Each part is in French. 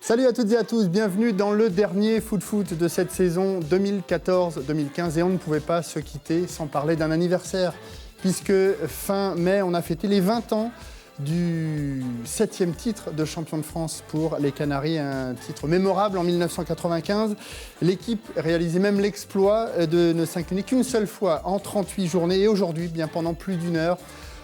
Salut à toutes et à tous, bienvenue dans le dernier foot de cette saison 2014-2015 et on ne pouvait pas se quitter sans parler d'un anniversaire puisque fin mai on a fêté les 20 ans du 7e titre de champion de France pour les Canaries, un titre mémorable en 1995. L'équipe réalisait même l'exploit de ne s'incliner qu'une seule fois en 38 journées et aujourd'hui, bien pendant plus d'une heure,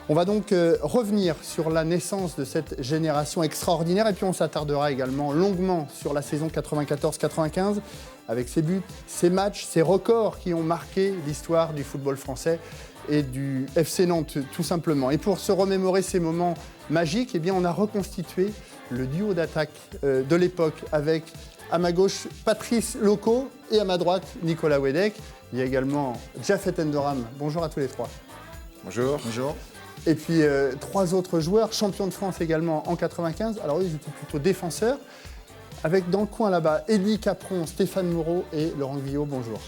on va donc revenir sur la naissance de cette génération extraordinaire et puis on s'attardera également longuement sur la saison 94-95 avec ses buts, ses matchs, ses records qui ont marqué l'histoire du football français et du FC Nantes tout simplement. Et pour se remémorer ces moments magiques, eh bien, on a reconstitué le duo d'attaque de l'époque avec à ma gauche Patrice Loco et à ma droite Nicolas Wedek. Il y a également Jafet Endoram. Bonjour à tous les trois. Bonjour. Bonjour. Et puis trois autres joueurs, champions de France également en 95. Alors eux, ils étaient plutôt défenseurs. Avec dans le coin là-bas, Eddy Capron, Stéphane Moreau et Laurent Guyot, bonjour.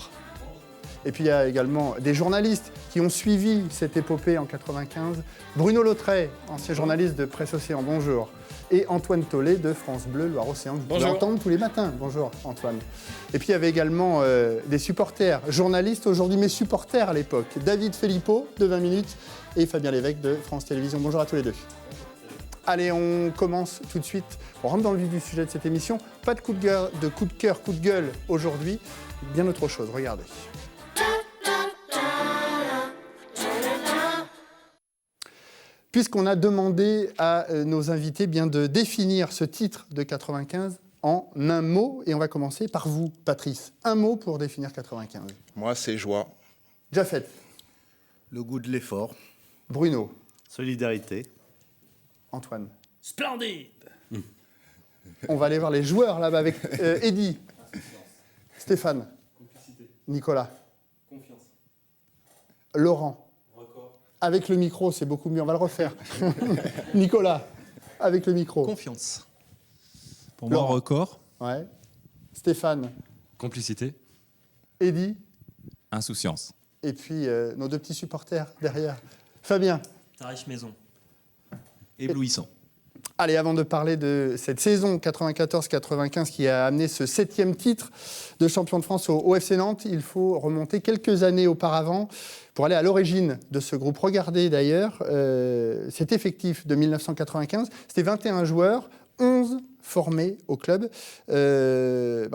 Et puis il y a également des journalistes qui ont suivi cette épopée en 95. Bruno Lautrey, ancien journaliste de Presse Océan, bonjour. Et Antoine Tollet de France Bleu Loire-Océan, que vous pouvez entendre tous les matins. Bonjour Antoine. Et puis il y avait également des supporters, journalistes aujourd'hui, mais supporters à l'époque. David Filippo de 20 minutes et Fabien Lévesque de France Télévisions. Bonjour à tous les deux. Allez, on commence tout de suite. On rentre dans le vif du sujet de cette émission. Pas de coup de cœur, coup de gueule aujourd'hui. Bien autre chose, regardez. Puisqu'on a demandé à nos invités bien de définir ce titre de 95 en un mot. Et on va commencer par vous, Patrice. Un mot pour définir 95. Moi, c'est joie. Jafet. Le goût de l'effort. Bruno. Solidarité. Antoine. Splendide. On va aller voir les joueurs là-bas avec Eddy. Stéphane. Complicité. Nicolas. Confiance. Laurent. Record. Avec le micro, c'est beaucoup mieux. On va le refaire. Nicolas. Avec le micro. Confiance. Pour Laurent. moi, record. Ouais. Stéphane. Complicité. Eddy. Insouciance. Et puis nos deux petits supporters derrière. Fabien. Tariche Maison. Éblouissant. Allez, avant de parler de cette saison 94-95 qui a amené ce 7e titre de champion de France au FC Nantes, il faut remonter quelques années auparavant pour aller à l'origine de ce groupe. Regardez d'ailleurs cet effectif de 1995. C'était 21 joueurs, 11 formés au club. On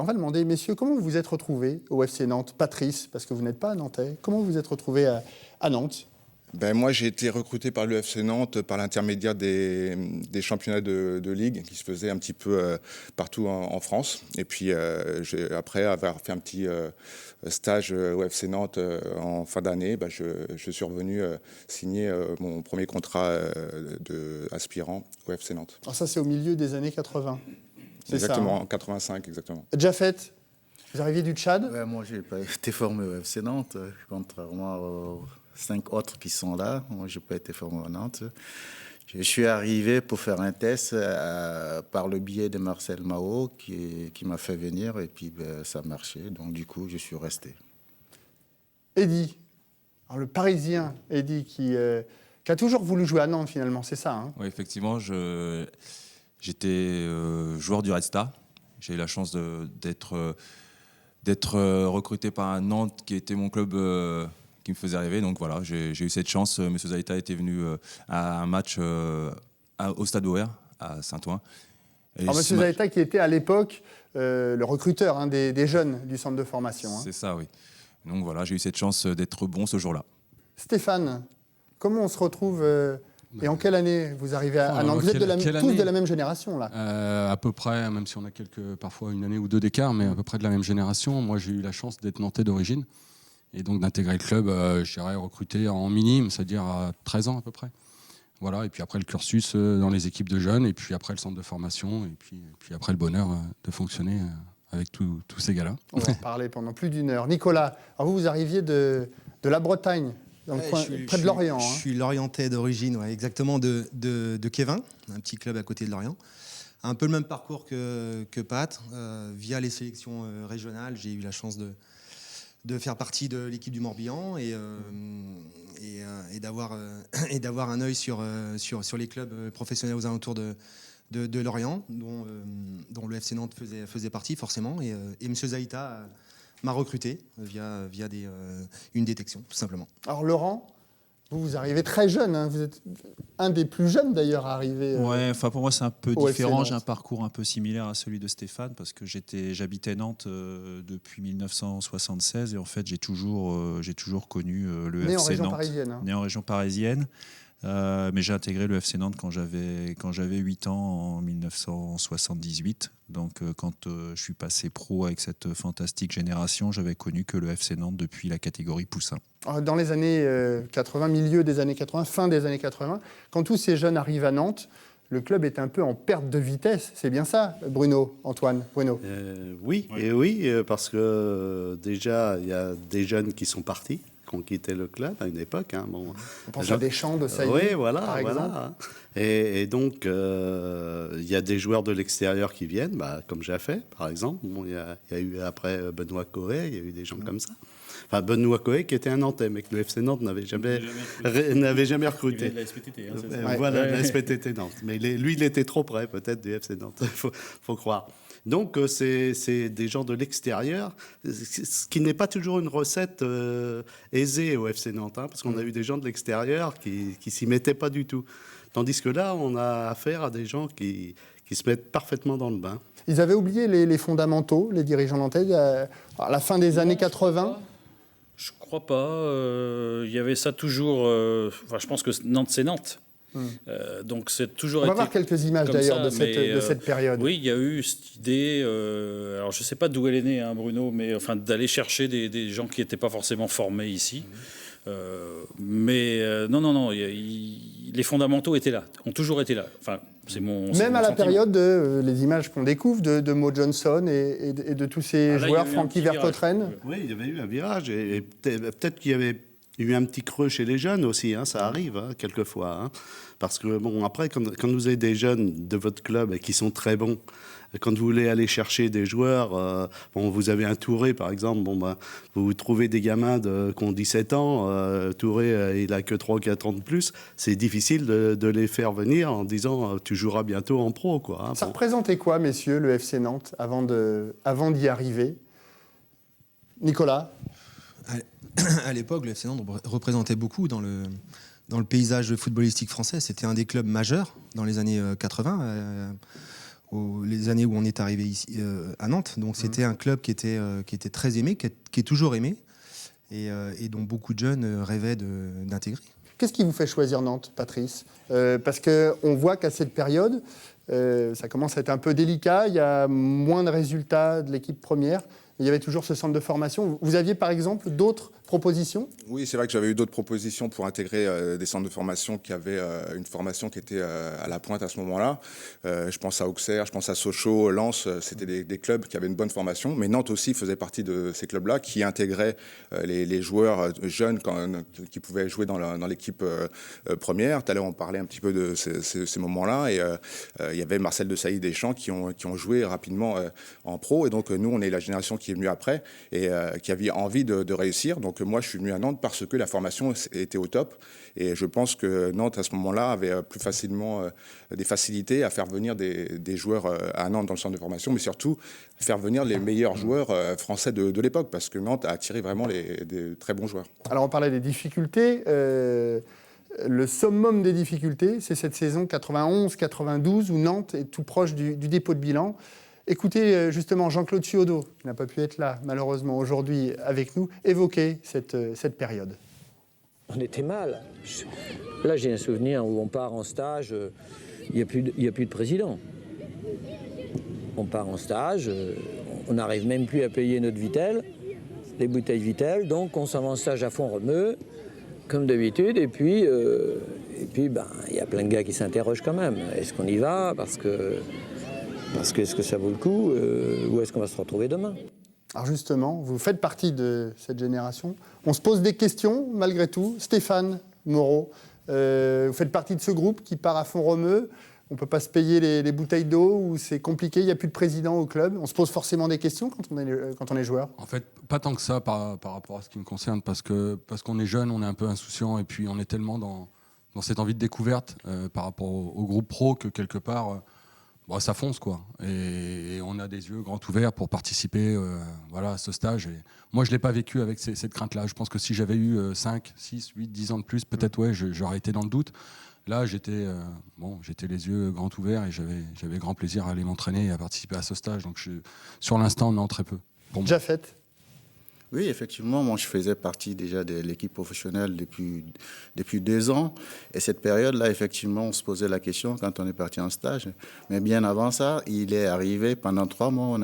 va demander, messieurs, comment vous vous êtes retrouvés au FC Nantes? Patrice, parce que vous n'êtes pas Nantais, comment vous vous êtes retrouvés à Nantes? Moi, j'ai été recruté par le FC Nantes par l'intermédiaire des championnats de ligue qui se faisaient un petit peu partout en France. Et puis, après avoir fait un petit stage au FC Nantes en fin d'année, je suis revenu signer mon premier contrat d'aspirant au FC Nantes. Alors ça, c'est au milieu des années 80. C'est Exactement, ça, hein. en 85, exactement. Jafet, vous arriviez du Tchad? Ouais, moi, je n'ai pas été formé au FC Nantes, contrairement aux 5 autres qui sont là. Moi, je n'ai pas été formé à Nantes. Je suis arrivé pour faire un test par le biais de Marcel Mao qui m'a fait venir et puis ça marchait. Donc, du coup, je suis resté. Eddy, alors, le Parisien Eddy qui a toujours voulu jouer à Nantes finalement, c'est ça, hein? Oui, effectivement, j'étais joueur du Red Star. J'ai eu la chance d'être recruté par un Nantes qui était mon club qui me faisait rêver. Donc voilà, j'ai eu cette chance. Monsieur Zaïta était venu à un match au Stade Ouvert à Saint-Ouen. Alors Monsieur Zaïta qui était à l'époque le recruteur des jeunes du centre de formation. C'est ça, oui. Donc voilà, j'ai eu cette chance d'être bon ce jour-là. Stéphane, comment on se retrouve et en quelle année vous arrivez à Nantes? Vous êtes tous de la même génération là? À peu près, même si on a parfois une année ou deux d'écart, mais à peu près de la même génération. Moi, j'ai eu la chance d'être nantais d'origine et donc d'intégrer le club, je dirais, recruté en minime, c'est-à-dire à 13 ans à peu près. Voilà, et puis après le cursus dans les équipes de jeunes, et puis après le centre de formation, et puis après le bonheur de fonctionner avec tous ces gars-là. On va en parler pendant plus d'une heure. Nicolas, alors vous arriviez de la Bretagne, dans le coin, près de Lorient. Je suis lorientais d'origine, exactement, de Kévin, un petit club à côté de Lorient. Un peu le même parcours que Pat. Via les sélections régionales, j'ai eu la chance de faire partie de l'équipe du Morbihan et d'avoir un œil sur les clubs professionnels aux alentours de de Lorient, dont le FC Nantes faisait partie forcément. Et M. Zaïta m'a recruté via une détection, tout simplement. Alors Laurent, vous arrivez très jeune, hein. Vous êtes un des plus jeunes d'ailleurs à arriver. Ouais, enfin pour moi c'est un peu au différent. FC J'ai un Nantes. parcours un peu similaire à celui de Stéphane parce que j'habitais Nantes depuis 1976 et en fait j'ai toujours connu le Né en FC région Nantes. parisienne. Hein. Né en région parisienne. Mais j'ai intégré le FC Nantes quand j'avais 8 ans en 1978. Donc quand je suis passé pro avec cette fantastique génération, j'avais connu que le FC Nantes depuis la catégorie poussin. Dans les années 80, milieu des années 80, fin des années 80, quand tous ces jeunes arrivent à Nantes, le club est un peu en perte de vitesse. C'est bien ça, Antoine, Bruno? Oui, parce que déjà, il y a des jeunes qui sont partis, qui ont quitté le club à une époque. Hein, bon. On pense à Deschamps, de Sailly, oui, voilà, par exemple. Voilà. Et donc, il y a des joueurs de l'extérieur qui viennent, comme j'ai fait, par exemple. Bon, il y a eu après Benoît Coé, il y a eu des gens comme ça. Enfin, Benoît Coé qui était un Nantais, mais que le FC Nantes n'avait jamais recruté. Il vient de la SPTT, hein, c'est ça. Voilà, de la SPTT Nantes. Mais lui, il était trop près, peut-être, du FC Nantes, il faut croire. Donc, c'est des gens de l'extérieur, ce qui n'est pas toujours une recette aisée au FC Nantes, hein, parce qu'on a eu des gens de l'extérieur qui ne s'y mettaient pas du tout. Tandis que là, on a affaire à des gens qui se mettent parfaitement dans le bain. Ils avaient oublié les fondamentaux, les dirigeants nantais, à la fin des années 80. Je crois pas. Il y avait ça toujours. Je pense que Nantes, c'est Nantes. Donc c'est toujours. On va voir quelques images d'ailleurs de cette période. Oui, il y a eu cette idée. Alors je sais pas d'où elle est née, hein, Bruno, mais enfin d'aller chercher des gens qui n'étaient pas forcément formés ici. Non. Les fondamentaux étaient là, ont toujours été là. Enfin, c'est mon. Même à la sentiment. période les images qu'on découvre de Mo Johnson et de tous ces joueurs, Francky Vertotren. Oui, il y avait eu un virage et peut-être qu'il y avait eu un petit creux chez les jeunes aussi. Hein, ça arrive quelquefois. Hein, parce que bon, après, quand vous avez des jeunes de votre club et qui sont très bons. Quand vous voulez aller chercher des joueurs, vous avez un Touré par exemple, vous trouvez des gamins qui ont 17 ans, Touré il a que 3 ou 4 ans de plus, c'est difficile de les faire venir en disant tu joueras bientôt en pro. Quoi, hein, ça représentait quoi, messieurs, le FC Nantes, avant d'y arriver? Nicolas? À l'époque, le FC Nantes représentait beaucoup dans le paysage footballistique français. C'était un des clubs majeurs dans les années 80. Les années où on est arrivé ici à Nantes. Donc c'était un club qui était très aimé, qui est toujours aimé, et dont beaucoup de jeunes rêvaient d'intégrer. Qu'est-ce qui vous fait choisir Nantes, Patrice? Parce qu'on voit qu'à cette période, ça commence à être un peu délicat, il y a moins de résultats de l'équipe première, il y avait toujours ce centre de formation. Vous aviez par exemple d'autres propositions? Oui, c'est vrai que j'avais eu d'autres propositions pour intégrer des centres de formation qui avaient une formation qui était à la pointe à ce moment-là. Je pense à Auxerre, je pense à Sochaux, Lens, c'était des clubs qui avaient une bonne formation, mais Nantes aussi faisait partie de ces clubs-là qui intégraient les joueurs jeunes qui pouvaient jouer dans l'équipe première. Tout à l'heure, on parlait un petit peu de ces moments-là, et il y avait Marcel Desailly, Deschamps qui ont joué rapidement en pro, et donc nous, on est la génération qui est venue après et qui avait envie de réussir. Donc moi, je suis venu à Nantes parce que la formation était au top. Et je pense que Nantes, à ce moment-là, avait plus facilement des facilités à faire venir des joueurs à Nantes dans le centre de formation, mais surtout faire venir les meilleurs joueurs français de l'époque, parce que Nantes a attiré vraiment des très bons joueurs. Alors on parlait des difficultés. Le summum des difficultés, c'est cette saison 91-92 où Nantes est tout proche du dépôt de bilan. Écoutez justement Jean-Claude Suodo, qui n'a pas pu être là malheureusement aujourd'hui avec nous, évoquer cette période. On était mal. Là, j'ai un souvenir où on part en stage, il n'y a plus de président. On part en stage, on n'arrive même plus à payer notre Vitel, les bouteilles Vitel, donc on s'en va en stage à Font-Romeu, comme d'habitude, et puis il y a plein de gars qui s'interrogent quand même. Est-ce qu'on y va parce que est-ce que ça vaut le coup ou est-ce qu'on va se retrouver demain? Alors justement, vous faites partie de cette génération. On se pose des questions, malgré tout. Stéphane Moreau, vous faites partie de ce groupe qui part à Font-Romeu. On ne peut pas se payer les bouteilles d'eau, ou c'est compliqué, il n'y a plus de président au club. On se pose forcément des questions quand on est joueur. En fait, pas tant que ça par rapport à ce qui me concerne, parce qu'on est jeune, on est un peu insouciant, et puis on est tellement dans cette envie de découverte par rapport au groupe pro que quelque part... bon, ça fonce, quoi. Et on a des yeux grands ouverts pour participer voilà, à ce stage. Et moi, je ne l'ai pas vécu avec cette crainte-là. Je pense que si j'avais eu 5, 6, 8, 10 ans de plus, peut-être, ouais, j'aurais été dans le doute. Là, j'étais les yeux grands ouverts et j'avais grand plaisir à aller m'entraîner et à participer à ce stage. Donc, sur l'instant, non, très peu. Déjà fait. Oui, effectivement, moi je faisais partie déjà de l'équipe professionnelle depuis 2 ans. Et cette période-là, effectivement, on se posait la question quand on est parti en stage. Mais bien avant ça, il est arrivé pendant 3 mois,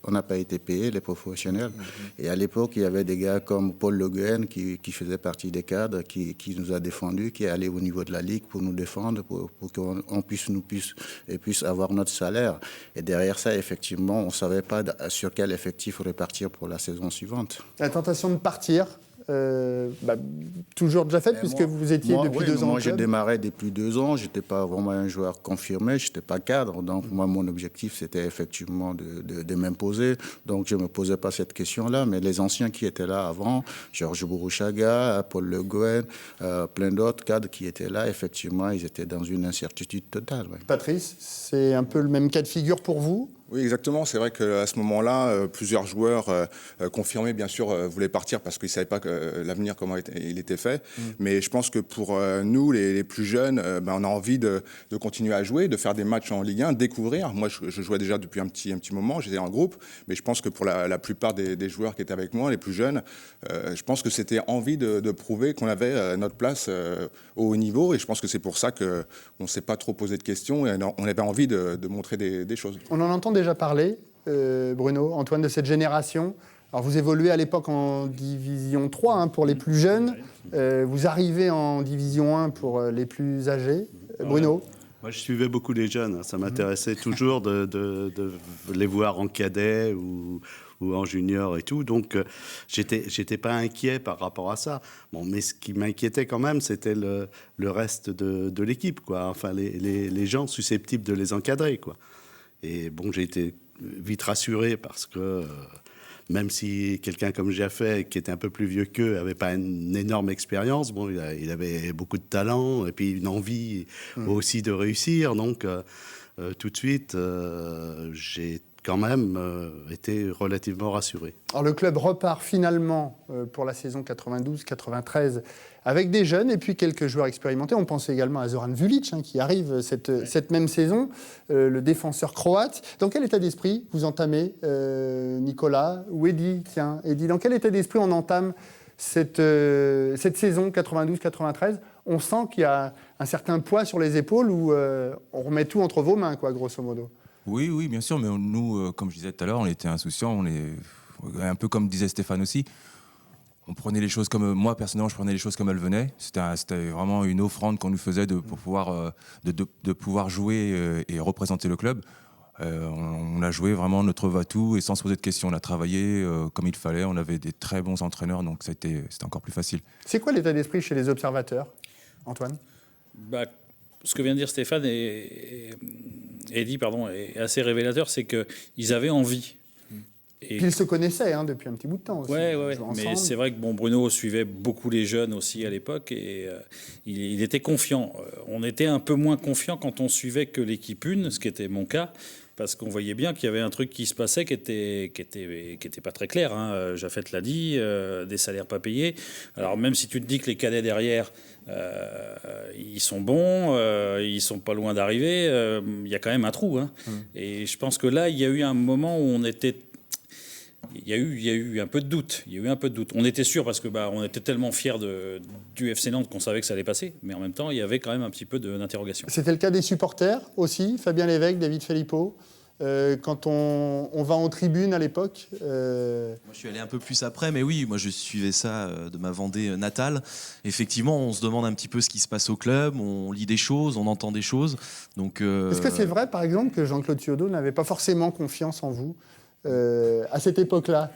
on n'a pas été payé, les professionnels. Et à l'époque, il y avait des gars comme Paul Le Guen qui faisait partie des cadres, qui nous a défendus, qui est allé au niveau de la Ligue pour nous défendre, pour qu'on puisse avoir notre salaire. Et derrière ça, effectivement, on ne savait pas sur quel effectif repartir pour la saison suivante. La tentation de partir, toujours déjà faite, puisque vous étiez depuis 2 ans. Moi, j'ai démarré depuis 2 ans. Je n'étais pas vraiment un joueur confirmé, je n'étais pas cadre. Donc, moi, mon objectif, c'était effectivement de m'imposer. Donc, je ne me posais pas cette question-là. Mais les anciens qui étaient là avant, Georges Bourouchaga, Paul Le Guen, plein d'autres cadres qui étaient là, effectivement, ils étaient dans une incertitude totale. Ouais. Patrice, c'est un peu le même cas de figure pour vous ? Oui, exactement. C'est vrai qu'à ce moment-là, plusieurs joueurs confirmés, bien sûr, voulaient partir parce qu'ils ne savaient pas l'avenir, comment il était fait. Mais je pense que pour nous, les plus jeunes, on a envie de continuer à jouer, de faire des matchs en Ligue 1, découvrir. Moi, je jouais déjà depuis un petit moment, j'étais en groupe. Mais je pense que pour la plupart des joueurs qui étaient avec moi, les plus jeunes, je pense que c'était envie de prouver qu'on avait notre place au haut niveau. Et je pense que c'est pour ça qu'on ne s'est pas trop posé de questions et on avait envie de montrer des choses. On en entend déjà parler, Bruno, Antoine, de cette génération. Alors vous évoluez à l'époque en division 3 pour les plus jeunes. Vous arrivez en division 1 pour les plus âgés. Bruno ? Moi, je suivais beaucoup les jeunes. Ça m'intéressait toujours de les voir en cadet ou en junior et tout. Donc, j'étais pas inquiet par rapport à ça. Bon, mais ce qui m'inquiétait quand même, c'était le reste de l'équipe, quoi. Enfin, les gens susceptibles de les encadrer, quoi. Et bon, j'ai été vite rassuré parce que même si quelqu'un comme Jaffé, qui était un peu plus vieux qu'eux, n'avait pas une énorme expérience, bon, il avait beaucoup de talent et puis une envie aussi de réussir. Donc, tout de suite, j'ai quand même été relativement rassuré. Alors le club repart finalement pour la saison 92-93 avec des jeunes et puis quelques joueurs expérimentés. On pense également à Zoran Vulic qui arrive cette même saison, le défenseur croate. Dans quel état d'esprit vous entamez, Nicolas ou Eddy ? Tiens, Eddy, dans quel état d'esprit on entame cette saison 92-93 ? On sent qu'il y a un certain poids sur les épaules où on remet tout entre vos mains, quoi, grosso modo. Oui, bien sûr, mais nous, comme je disais tout à l'heure, on était insouciants, on est un peu comme disait Stéphane aussi. On prenait les choses comme moi personnellement, je prenais les choses comme elles venaient. C'était vraiment une offrande qu'on nous faisait pour pouvoir jouer et représenter le club. On a joué vraiment notre va-tout et sans se poser de questions. On a travaillé comme il fallait. On avait des très bons entraîneurs, donc c'était encore plus facile. C'est quoi l'état d'esprit chez les observateurs, Antoine ? Ce que vient de dire Stéphane et Eddy, est assez révélateur, c'est qu'ils avaient envie. Et puis ils se connaissaient depuis un petit bout de temps aussi. Ouais. Mais c'est vrai que Bruno suivait beaucoup les jeunes aussi à l'époque et il était confiant. On était un peu moins confiant quand on suivait que l'équipe 1, ce qui était mon cas, parce qu'on voyait bien qu'il y avait un truc qui se passait qui était pas très clair. Jaffet l'a dit, des salaires pas payés. Alors même si tu te dis que les cadets derrière, ils sont bons, ils sont pas loin d'arriver, il y a quand même un trou. Et je pense que là, il y a eu un moment où on était... Il y a eu un peu de doute. On était sûr parce que on était tellement fiers du FC Nantes qu'on savait que ça allait passer. Mais en même temps, il y avait quand même un petit peu d'interrogation. C'était le cas des supporters aussi, Fabien Lévesque, David Filippo. Quand on va en tribune à l'époque. Moi, je suis allé un peu plus après, mais oui, moi je suivais ça de ma Vendée natale. Effectivement, on se demande un petit peu ce qui se passe au club, on lit des choses, on entend des choses. Donc, est-ce que c'est vrai, par exemple, que Jean-Claude Thiaudot n'avait pas forcément confiance en vous à cette époque-là?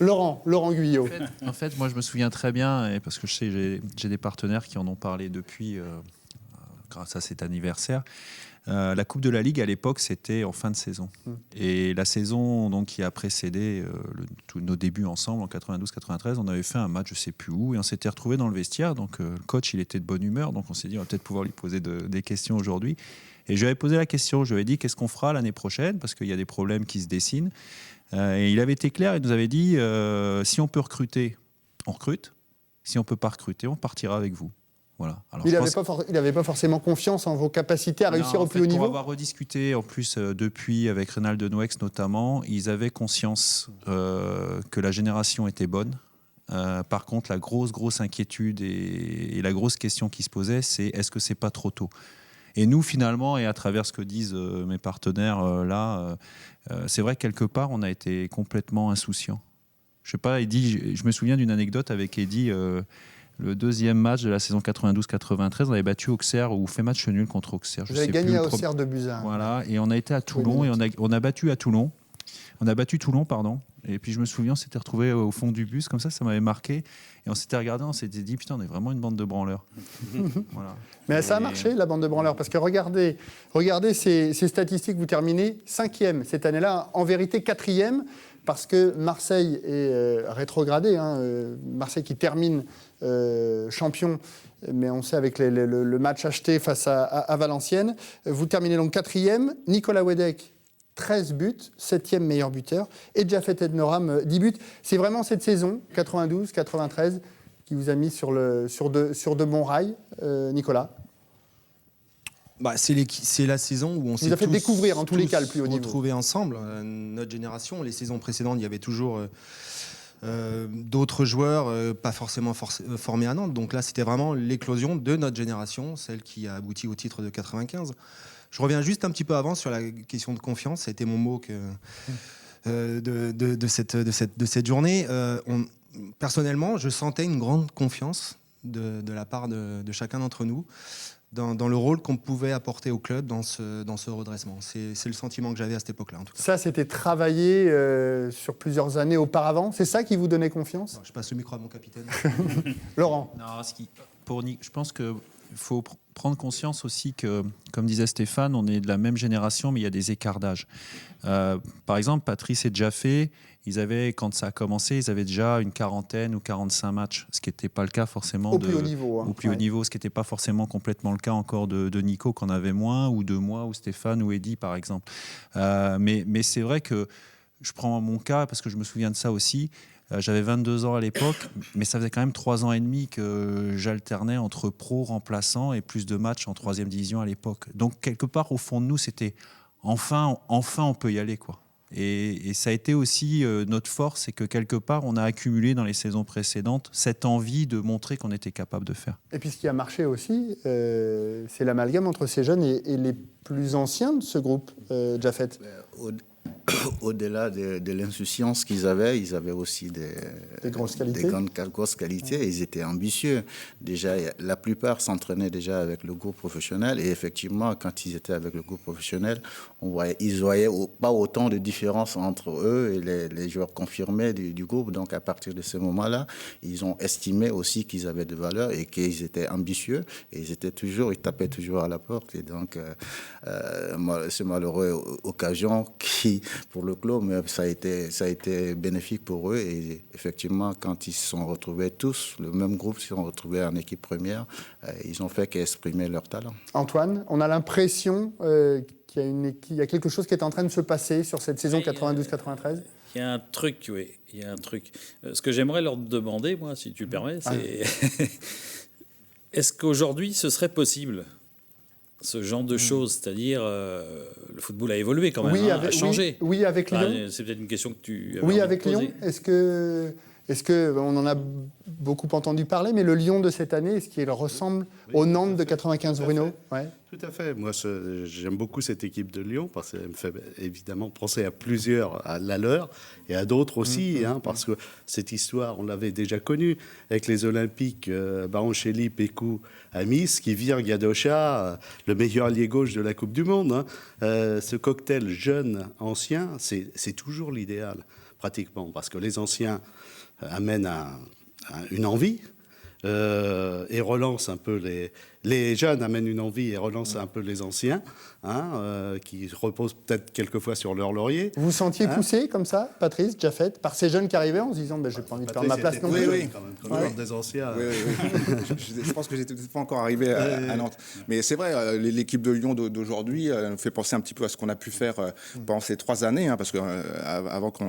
Laurent Guyot. En fait, moi je me souviens très bien, parce que je sais j'ai des partenaires qui en ont parlé depuis grâce à cet anniversaire. La Coupe de la Ligue, à l'époque, c'était en fin de saison. Et la saison donc, qui a précédé tous nos débuts ensemble, en 92-93, on avait fait un match, je ne sais plus où, et on s'était retrouvés dans le vestiaire. Donc, le coach, il était de bonne humeur. Donc, on s'est dit, on va peut-être pouvoir lui poser des questions aujourd'hui. Et je lui avais posé la question. Je lui avais dit, qu'est-ce qu'on fera l'année prochaine? Parce qu'il y a des problèmes qui se dessinent. Et il avait été clair. Il nous avait dit, si on peut recruter, on recrute. Si on ne peut pas recruter, on partira avec vous. Voilà. Alors, il n'avait pas forcément confiance en vos capacités à réussir au plus haut niveau. Pour avoir rediscuté en plus depuis avec Reynald Nouex notamment, ils avaient conscience que la génération était bonne. Par contre, la grosse inquiétude et la grosse question qui se posait, c'est est-ce que c'est pas trop tôt? Et nous, finalement, et à travers ce que disent mes partenaires là, c'est vrai que quelque part, on a été complètement insouciants. Je sais pas, Eddy, je me souviens d'une anecdote avec Eddy. Le deuxième match de la saison 92-93, on avait battu Auxerre ou fait match nul contre Auxerre. Vous avez gagné à Auxerre de buts à 1. Voilà, et on a été à Toulon et on a battu à Toulon. On a battu Toulon, pardon. Et puis je me souviens, on s'était retrouvés au fond du bus, comme ça m'avait marqué. Et on s'était regardé, on s'était dit, putain, on est vraiment une bande de branleurs. Voilà. Mais ça a marché, la bande de branleurs, parce que regardez ces statistiques, vous terminez 5e cette année-là, en vérité 4e, parce que Marseille est rétrogradé, Marseille qui termine champion, mais on sait avec le match acheté face à Valenciennes. Vous terminez donc 4e, Nicolas Wedek, 13 buts, 7e meilleur buteur, et Jafet Ednoram, 10 buts. C'est vraiment cette saison, 92-93, qui vous a mis sur de bons rails, Nicolas. C'est la saison où on s'est vous a fait découvrir en tous les cas le plus haut niveau. Retrouvés ensemble. Notre génération, les saisons précédentes, il y avait toujours d'autres joueurs pas forcément formés à Nantes. Donc là, c'était vraiment l'éclosion de notre génération, celle qui a abouti au titre de 95. Je reviens juste un petit peu avant sur la question de confiance. Ça a été mon mot de cette journée. Personnellement, je sentais une grande confiance de la part de chacun d'entre nous dans le rôle qu'on pouvait apporter au club dans ce redressement. C'est le sentiment que j'avais à cette époque-là, en tout cas. Ça, c'était travaillé sur plusieurs années auparavant. C'est ça qui vous donnait confiance? Je passe le micro à mon capitaine. Laurent. Non, je pense qu'il faut prendre conscience aussi que, comme disait Stéphane, on est de la même génération, mais il y a des écarts d'âge. Par exemple, Patrice et Jafet, quand ça a commencé, ils avaient déjà une quarantaine ou 45 matchs, ce qui n'était pas le cas forcément au plus haut niveau. Au plus haut niveau, ce qui n'était pas forcément complètement le cas encore de Nico, qu'on avait moins, ou de moi, ou Stéphane, ou Eddy, par exemple. Mais c'est vrai que je prends mon cas, parce que je me souviens de ça aussi. J'avais 22 ans à l'époque, mais ça faisait quand même 3 ans et demi que j'alternais entre pro, remplaçant et plus de matchs en 3e division à l'époque. Donc, quelque part, au fond de nous, c'était enfin on peut y aller, quoi. Et ça a été aussi notre force, c'est que quelque part, on a accumulé dans les saisons précédentes cette envie de montrer qu'on était capable de faire. Et puis ce qui a marché aussi, c'est l'amalgame entre ces jeunes et les plus anciens de ce groupe, Jafet. Au-delà de l'insouciance qu'ils avaient aussi des grosses qualités. Des grosses qualités. Et ils étaient ambitieux. Déjà, la plupart s'entraînaient déjà avec le groupe professionnel. Et effectivement, quand ils étaient avec le groupe professionnel, ils voyaient pas autant de différence entre eux et les joueurs confirmés du groupe. Donc, à partir de ce moment-là, ils ont estimé aussi qu'ils avaient de valeur et qu'ils étaient ambitieux. Et ils tapaient toujours à la porte. Et donc, ce malheureux occasion qui, pour le club, mais ça a été bénéfique pour eux. Et effectivement, quand ils se sont retrouvés tous, le même groupe, se sont retrouvés en équipe première, ils ont fait qu'exprimer leur talent. Antoine, on a l'impression qu'il y a quelque chose qui est en train de se passer sur cette saison 92-93. Il y a un truc, oui. Il y a un truc. Ce que j'aimerais leur demander, moi, si tu le permets, c'est est-ce qu'aujourd'hui, ce serait possible ce genre de choses, c'est-à-dire le football a évolué quand même, a changé. Oui, avec Lyon. C'est peut-être une question que tu avais Oui, avec Lyon. Est-ce que on en a beaucoup entendu parler, mais le Lyon de cette année, est-ce qu'il ressemble au Nantes de 95, Bruno? Tout à fait. Moi, j'aime beaucoup cette équipe de Lyon parce qu'elle me fait évidemment penser à plusieurs, à la leur et à d'autres aussi, parce que cette histoire, on l'avait déjà connue avec les Olympiques, Baroncelli, Pécou, Amis, qui virent Gadocha, le meilleur ailier gauche de la Coupe du Monde. Ce cocktail jeune-ancien, c'est toujours l'idéal, pratiquement, parce que les anciens amènent une envie, et relance un peu les jeunes amènent une envie et relancent un peu les anciens, qui reposent peut-être quelquefois sur leur laurier. Vous vous sentiez poussé comme ça, Patrice, Jaffet, par ces jeunes qui arrivaient en se disant j'ai pas envie de perdre ma place non plus. Oui, quand même, des anciens. Je pense que j'étais pas encore arrivé à Nantes. Mais c'est vrai, l'équipe de Lyon d'aujourd'hui me fait penser un petit peu à ce qu'on a pu faire pendant ces 3 années, parce qu'avant qu'il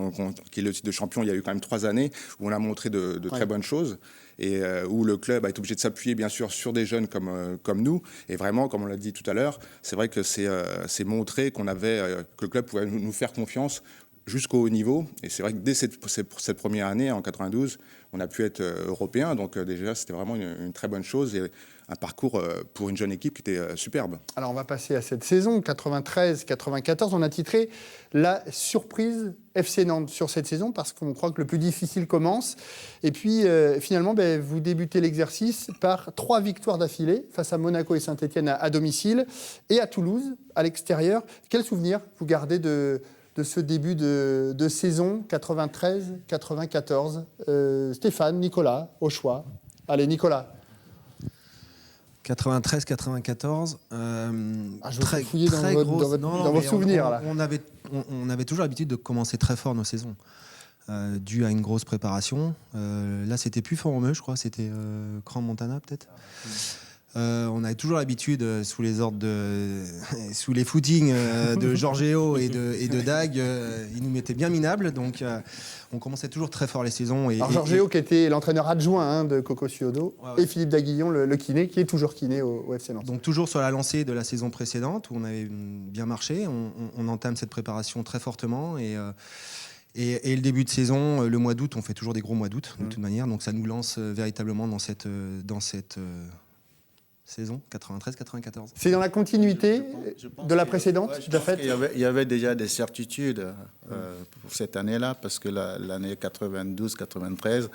y ait le titre de champion, il y a eu quand même 3 années où on a montré de très bonnes choses. Et où le club a été obligé de s'appuyer bien sûr sur des jeunes comme nous. Et vraiment, comme on l'a dit tout à l'heure, c'est vrai que c'est montré que le club pouvait nous faire confiance jusqu'au haut niveau. Et c'est vrai que dès cette première année, en 92, on a pu être européen. Donc déjà, c'était vraiment une très bonne chose. Et un parcours pour une jeune équipe qui était superbe. Alors on va passer à cette saison 93-94. On a titré la surprise FC Nantes sur cette saison parce qu'on croit que le plus difficile commence. Et puis finalement, vous débutez l'exercice par 3 victoires d'affilée face à Monaco et Saint-Etienne à domicile et à Toulouse à l'extérieur. Quel souvenir vous gardez de ce début de saison 93-94 Stéphane, Nicolas, au choix. Allez, Nicolas. 93-94, très gros dans vos souvenirs. Là. On avait toujours l'habitude de commencer très fort nos saisons, dû à une grosse préparation. Là, c'était plus Fort-Romeu, je crois, c'était Cran Montana peut-être. On avait toujours l'habitude, sous les ordres sous les footings de Giorgio et de Dag, ils nous mettaient bien minables, donc on commençait toujours très fort les saisons. Alors Giorgio qui était l'entraîneur adjoint de Coco Ciodo, et Philippe Daguillon, le kiné, qui est toujours kiné au FC Nantes. Donc toujours sur la lancée de la saison précédente, où on avait bien marché, on entame cette préparation très fortement, et le début de saison, le mois d'août, on fait toujours des gros mois d'août, de toute manière, donc ça nous lance véritablement dans cette saison 93-94. C'est dans la continuité de la précédente, il y avait déjà des certitudes pour cette année-là, parce que l'année 92-93,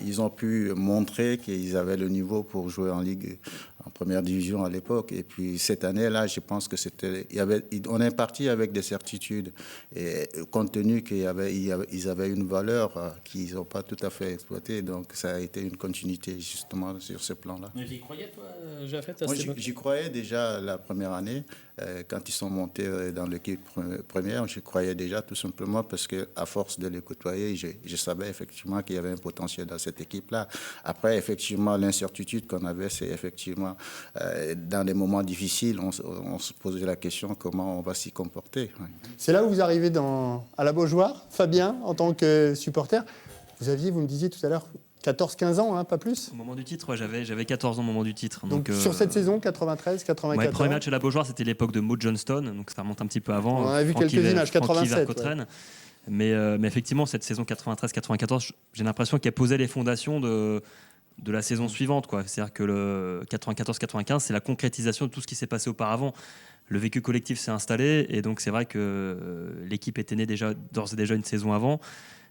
ils ont pu montrer qu'ils avaient le niveau pour jouer en Ligue, en première division à l'époque. Et puis cette année-là, je pense que on est parti avec des certitudes. Et compte tenu qu'ils avaient une valeur qu'ils n'ont pas tout à fait exploitée, donc ça a été une continuité justement sur ce plan-là. Mais j'y croyais, toi, Jaffet, Moi, j'y croyais déjà la première année. Quand ils sont montés dans l'équipe première, je croyais déjà tout simplement parce qu'à force de les côtoyer, je savais effectivement qu'il y avait un potentiel dans cette équipe-là. Après, effectivement, l'incertitude qu'on avait, c'est effectivement, dans des moments difficiles, on se posait la question comment on va s'y comporter. Ouais. C'est là où vous arrivez à la Beaujoire, Fabien, en tant que supporter. Vous me disiez tout à l'heure, 14-15 ans, pas plus. Au moment du titre, j'avais 14 ans au moment du titre. Donc sur cette saison, 93-94. Le premier match à la Beaujoire, c'était l'époque de Mo Johnston, donc ça remonte un petit peu avant. On a vu quelques images, 87. Ouais. Mais effectivement, cette saison 93-94, j'ai l'impression qu'elle posait les fondations de la saison suivante. C'est-à-dire que le 94-95, c'est la concrétisation de tout ce qui s'est passé auparavant. Le vécu collectif s'est installé, et donc c'est vrai que l'équipe était née d'ores et déjà une saison avant.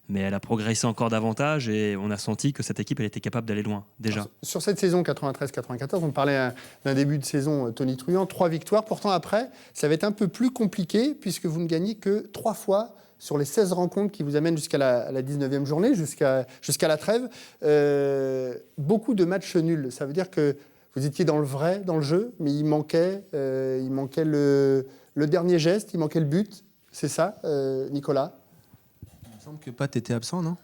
Mais elle a progressé encore davantage et on a senti que cette équipe elle était capable d'aller loin, déjà. Alors, sur cette saison 93-94, on parlait d'un début de saison tonitruant, 3 victoires. Pourtant, après, ça va être un peu plus compliqué puisque vous ne gagnez que 3 fois sur les 16 rencontres qui vous amènent jusqu'à la 19e journée, jusqu'à la trêve. Beaucoup de matchs nuls. Ça veut dire que vous étiez dans le jeu, mais il manquait le dernier geste, il manquait le but. C'est ça, Nicolas ? Il me semble que Pat était absent, non ?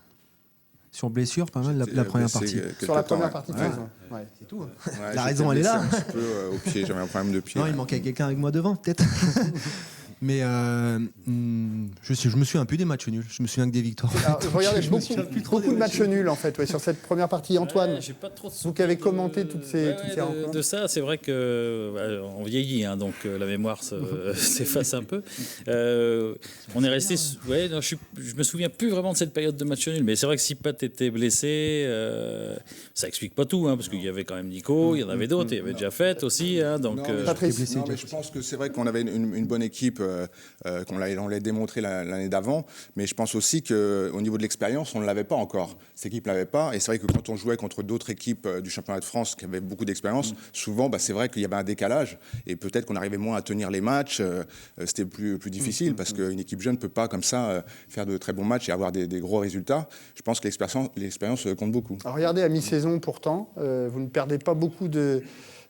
Sur blessure, pas mal, la première partie. Sur la première partie de saison. Ouais. C'est tout. Hein. Ouais, la raison, elle est là. Un petit peu au pied, j'avais un problème de pied. Non, il manquait quelqu'un avec moi devant, peut-être. Mais je me souviens plus des matchs nuls. Je me souviens que des victoires. Alors, regardez, beaucoup de matchs nuls, en fait, sur cette première partie. Antoine, pas trop vous qui avez commenté toutes ces rencontres. De ça, c'est vrai qu'on vieillit, donc la mémoire s'efface un peu. On est resté... je me souviens plus vraiment de cette période de matchs nuls. Mais c'est vrai que si Pat était blessé, ça explique pas tout, parce qu'il y avait quand même Nico, il y en avait d'autres, il y avait Jaffet aussi. Donc, mais je pense que c'est vrai qu'on avait une bonne équipe, qu'on l'a démontré l'année d'avant, mais je pense aussi qu'au niveau de l'expérience, on ne l'avait pas encore. Cette équipe ne l'avait pas, et c'est vrai que quand on jouait contre d'autres équipes du championnat de France qui avaient beaucoup d'expérience, souvent, c'est vrai qu'il y avait un décalage, et peut-être qu'on arrivait moins à tenir les matchs, c'était plus difficile, parce qu'une équipe jeune ne peut pas, comme ça, faire de très bons matchs et avoir des gros résultats. Je pense que l'expérience compte beaucoup. Alors regardez, à mi-saison, pourtant, vous ne perdez pas beaucoup de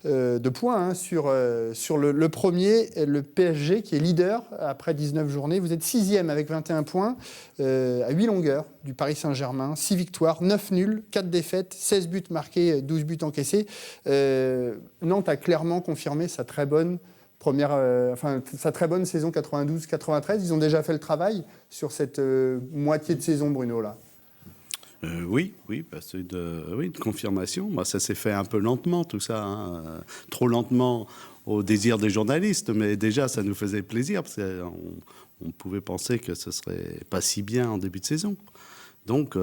de points sur le premier, le PSG qui est leader après 19 journées. Vous êtes 6e avec 21 points, à 8 longueurs du Paris Saint-Germain, 6 victoires, 9 nuls, 4 défaites, 16 buts marqués, 12 buts encaissés. Nantes a clairement confirmé sa très bonne saison 92-93. Ils ont déjà fait le travail sur cette moitié de saison, Bruno, là. Oui, c'est une confirmation. Ça s'est fait un peu lentement, tout ça, hein. Trop lentement au désir des journalistes, mais déjà, ça nous faisait plaisir, parce qu'on pouvait penser que ce serait pas si bien en début de saison. Donc,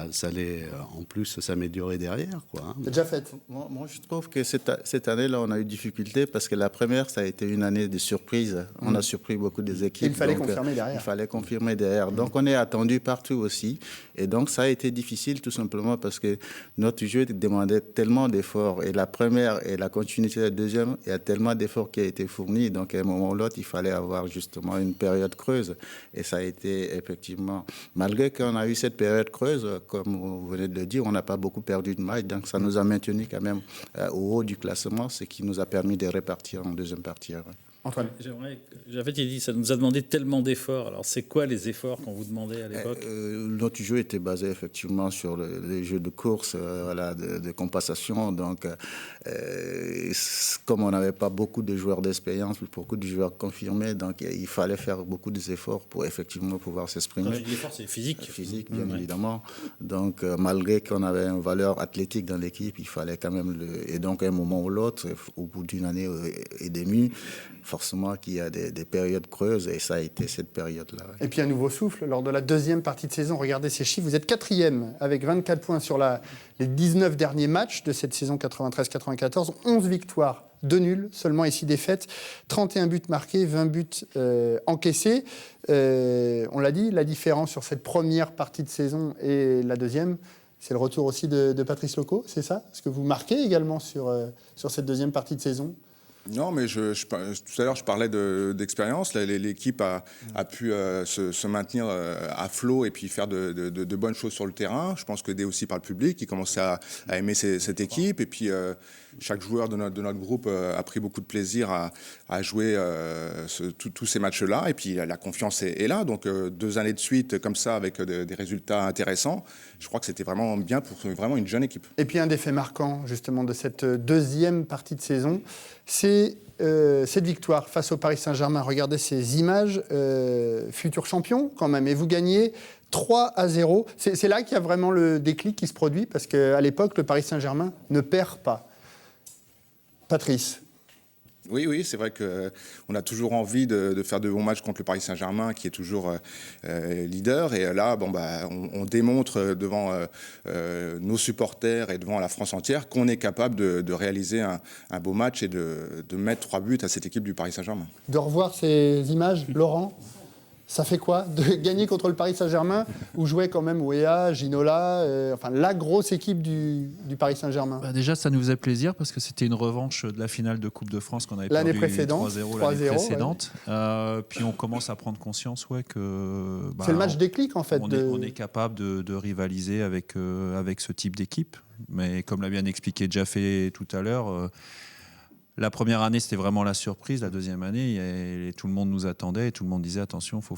ça allait en plus s'améliorer derrière, quoi, hein. C'est déjà fait. Moi, je trouve que cette année-là, on a eu difficulté parce que la première, ça a été une année de surprise. On a surpris beaucoup des équipes. Il fallait confirmer derrière. Il fallait confirmer derrière. Donc, on est attendu partout aussi. Et donc, ça a été difficile tout simplement parce que notre jeu demandait tellement d'efforts. Et la première et la continuité de la deuxième, il y a tellement d'efforts qui a été fournis. Donc, à un moment ou l'autre, il fallait avoir justement une période creuse. Et ça a été effectivement, malgré qu'on a eu cette période creuse, comme vous venez de le dire, on n'a pas beaucoup perdu de match, donc ça nous a maintenu quand même au haut du classement, ce qui nous a permis de répartir en deuxième partie. Ouais. Antoine. En fait, il dit ça nous a demandé tellement d'efforts. Alors, c'est quoi les efforts qu'on vous demandait à l'époque? Notre jeu était basé effectivement sur les jeux de course, de compensation. Donc, comme on n'avait pas beaucoup de joueurs d'expérience, beaucoup de joueurs confirmés, donc il fallait faire beaucoup d'efforts pour effectivement pouvoir s'exprimer. Quand je dis l'effort, c'est physique. Physique, bien évidemment. Donc, malgré qu'on avait une valeur athlétique dans l'équipe, il fallait quand même et donc, à un moment ou l'autre, au bout d'une année et demie, forcément qu'il y a des périodes creuses, et ça a été cette période-là. Ouais. Et puis un nouveau souffle lors de la deuxième partie de saison. Regardez ces chiffres, vous êtes 4e avec 24 points sur les 19 derniers matchs de cette saison 93-94, 11 victoires, 2 nuls seulement et 6 défaites, 31 buts marqués, 20 buts encaissés. On l'a dit, la différence sur cette première partie de saison et la deuxième, c'est le retour aussi de Patrice Loco, c'est ça? Est-ce que vous marquez également sur cette deuxième partie de saison? Non, mais tout à l'heure, je parlais d'expérience. L'équipe a pu se maintenir à flot et puis faire de bonnes choses sur le terrain. Je pense qu'aidé aussi par le public, qui commençait à aimer cette équipe. Et puis, chaque joueur de notre groupe a pris beaucoup de plaisir à jouer tous ces matchs-là. Et puis, la confiance est là. Donc, 2 années de suite, comme ça, avec des résultats intéressants, je crois que c'était vraiment bien pour vraiment une jeune équipe. Et puis, un des faits marquants, justement, de cette deuxième partie de saison, c'est cette victoire face au Paris Saint-Germain. Regardez ces images, futur champion quand même, et vous gagnez 3-0. C'est là qu'il y a vraiment le déclic qui se produit, parce qu'à l'époque, le Paris Saint-Germain ne perd pas. Patrice. Oui, c'est vrai qu'on a toujours envie de faire de bons matchs contre le Paris Saint-Germain, qui est toujours leader. Et là, on démontre devant nos supporters et devant la France entière qu'on est capable de réaliser un beau match et de mettre 3 buts à cette équipe du Paris Saint-Germain. De revoir ces images, Laurent, ça fait quoi de gagner contre le Paris Saint-Germain, où jouait quand même Weah, Ginola, la grosse équipe du Paris Saint-Germain? Déjà, ça nous faisait plaisir parce que c'était une revanche de la finale de Coupe de France qu'on avait perdu 3-0 l'année précédente. Ouais. Puis on commence à prendre conscience que... c'est le match déclic, en fait. On est capable de rivaliser avec ce type d'équipe. Mais comme l'a bien expliqué Jaffé tout à l'heure... La première année, c'était vraiment la surprise. La deuxième année, tout le monde nous attendait et tout le monde disait attention, faut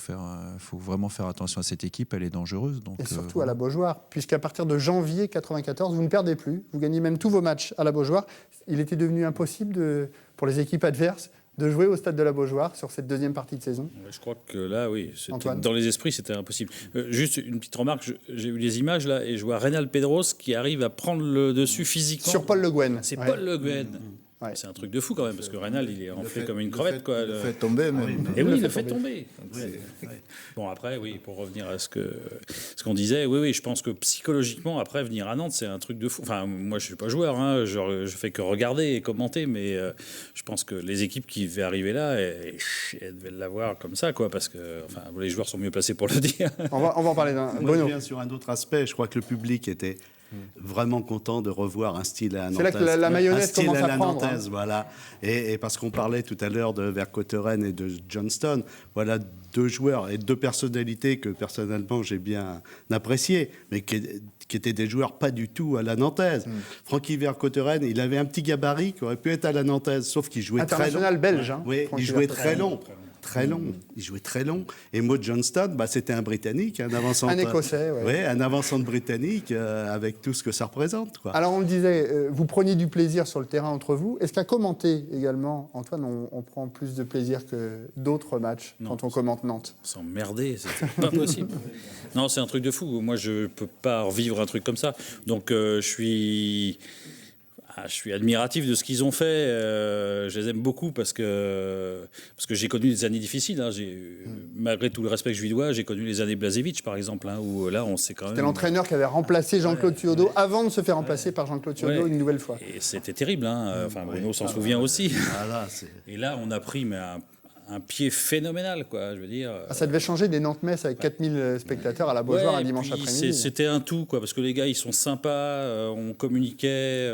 vraiment faire attention à cette équipe, elle est dangereuse. Donc, et surtout à la Beaujoire, puisqu'à partir de janvier 94, vous ne perdez plus. Vous gagnez même tous vos matchs à la Beaujoire. Il était devenu impossible pour les équipes adverses de jouer au stade de la Beaujoire sur cette deuxième partie de saison. Je crois que là, oui, dans les esprits, c'était impossible. Juste une petite remarque, j'ai eu les images là et je vois Reynald Pedros qui arrive à prendre le dessus physiquement. Sur Paul Le Guen. C'est Paul Le Guen. Ouais. C'est un truc de fou quand même, parce que Reynald, il est enflé comme une crevette. Le fait tomber, même. Et oui, il le fait tomber. Bon, après, oui, pour revenir à ce qu'on disait, oui, je pense que psychologiquement, après, venir à Nantes, c'est un truc de fou. Enfin, moi, je ne suis pas joueur, hein, je fais que regarder et commenter, mais je pense que les équipes qui devaient arriver là, elles devaient l'avoir comme ça, quoi, parce que les joueurs sont mieux placés pour le dire. On va en parler d'un. Moi, je viens sur un autre aspect. Je crois que le public était vraiment content de revoir un style à la C'est là nantaise. que la mayonnaise un style commence à à la prendre, nantaise, voilà. Et parce qu'on parlait tout à l'heure de Vercauteren et de Johnston, voilà deux joueurs et deux personnalités que personnellement j'ai bien appréciées, mais qui étaient des joueurs pas du tout à la nantaise. Francky Vercauteren, il avait un petit gabarit qui aurait pu être à la nantaise, sauf qu'il jouait très long. International belge. Hein, Oui, Francky il jouait Vercauteren. très long. Très long. Il jouait très long. Et Mo Johnston, c'était un Britannique, un avançant. Un Écossais, ouais. Ouais, un avançant de Britannique avec tout ce que ça représente, quoi. Alors on le disait, vous preniez du plaisir sur le terrain entre vous. Est-ce qu'à commenter également, Antoine, on prend plus de plaisir que d'autres matchs quand on commente Nantes? S'emmerder, c'est pas possible. Non, c'est un truc de fou. Moi, je peux pas revivre un truc comme ça. Donc, je suis admiratif de ce qu'ils ont fait. Je les aime beaucoup parce que j'ai connu des années difficiles. Hein. Malgré tout le respect que je lui dois, j'ai connu les années Blažević, par exemple, hein, où là, on s'est quand même... C'était l'entraîneur qui avait remplacé Jean-Claude Thiaudot avant de se faire remplacer par Jean-Claude Thiaudot une nouvelle fois. Et c'était terrible. Hein. Enfin, Bruno s'en souvient aussi. Voilà, et là, on a pris un pied phénoménal, quoi, je veux dire. Ça devait changer des Nantes-Metz avec 4000 spectateurs à la Beaujoire un dimanche après-midi. C'était un tout, quoi, parce que les gars, ils sont sympas, on communiquait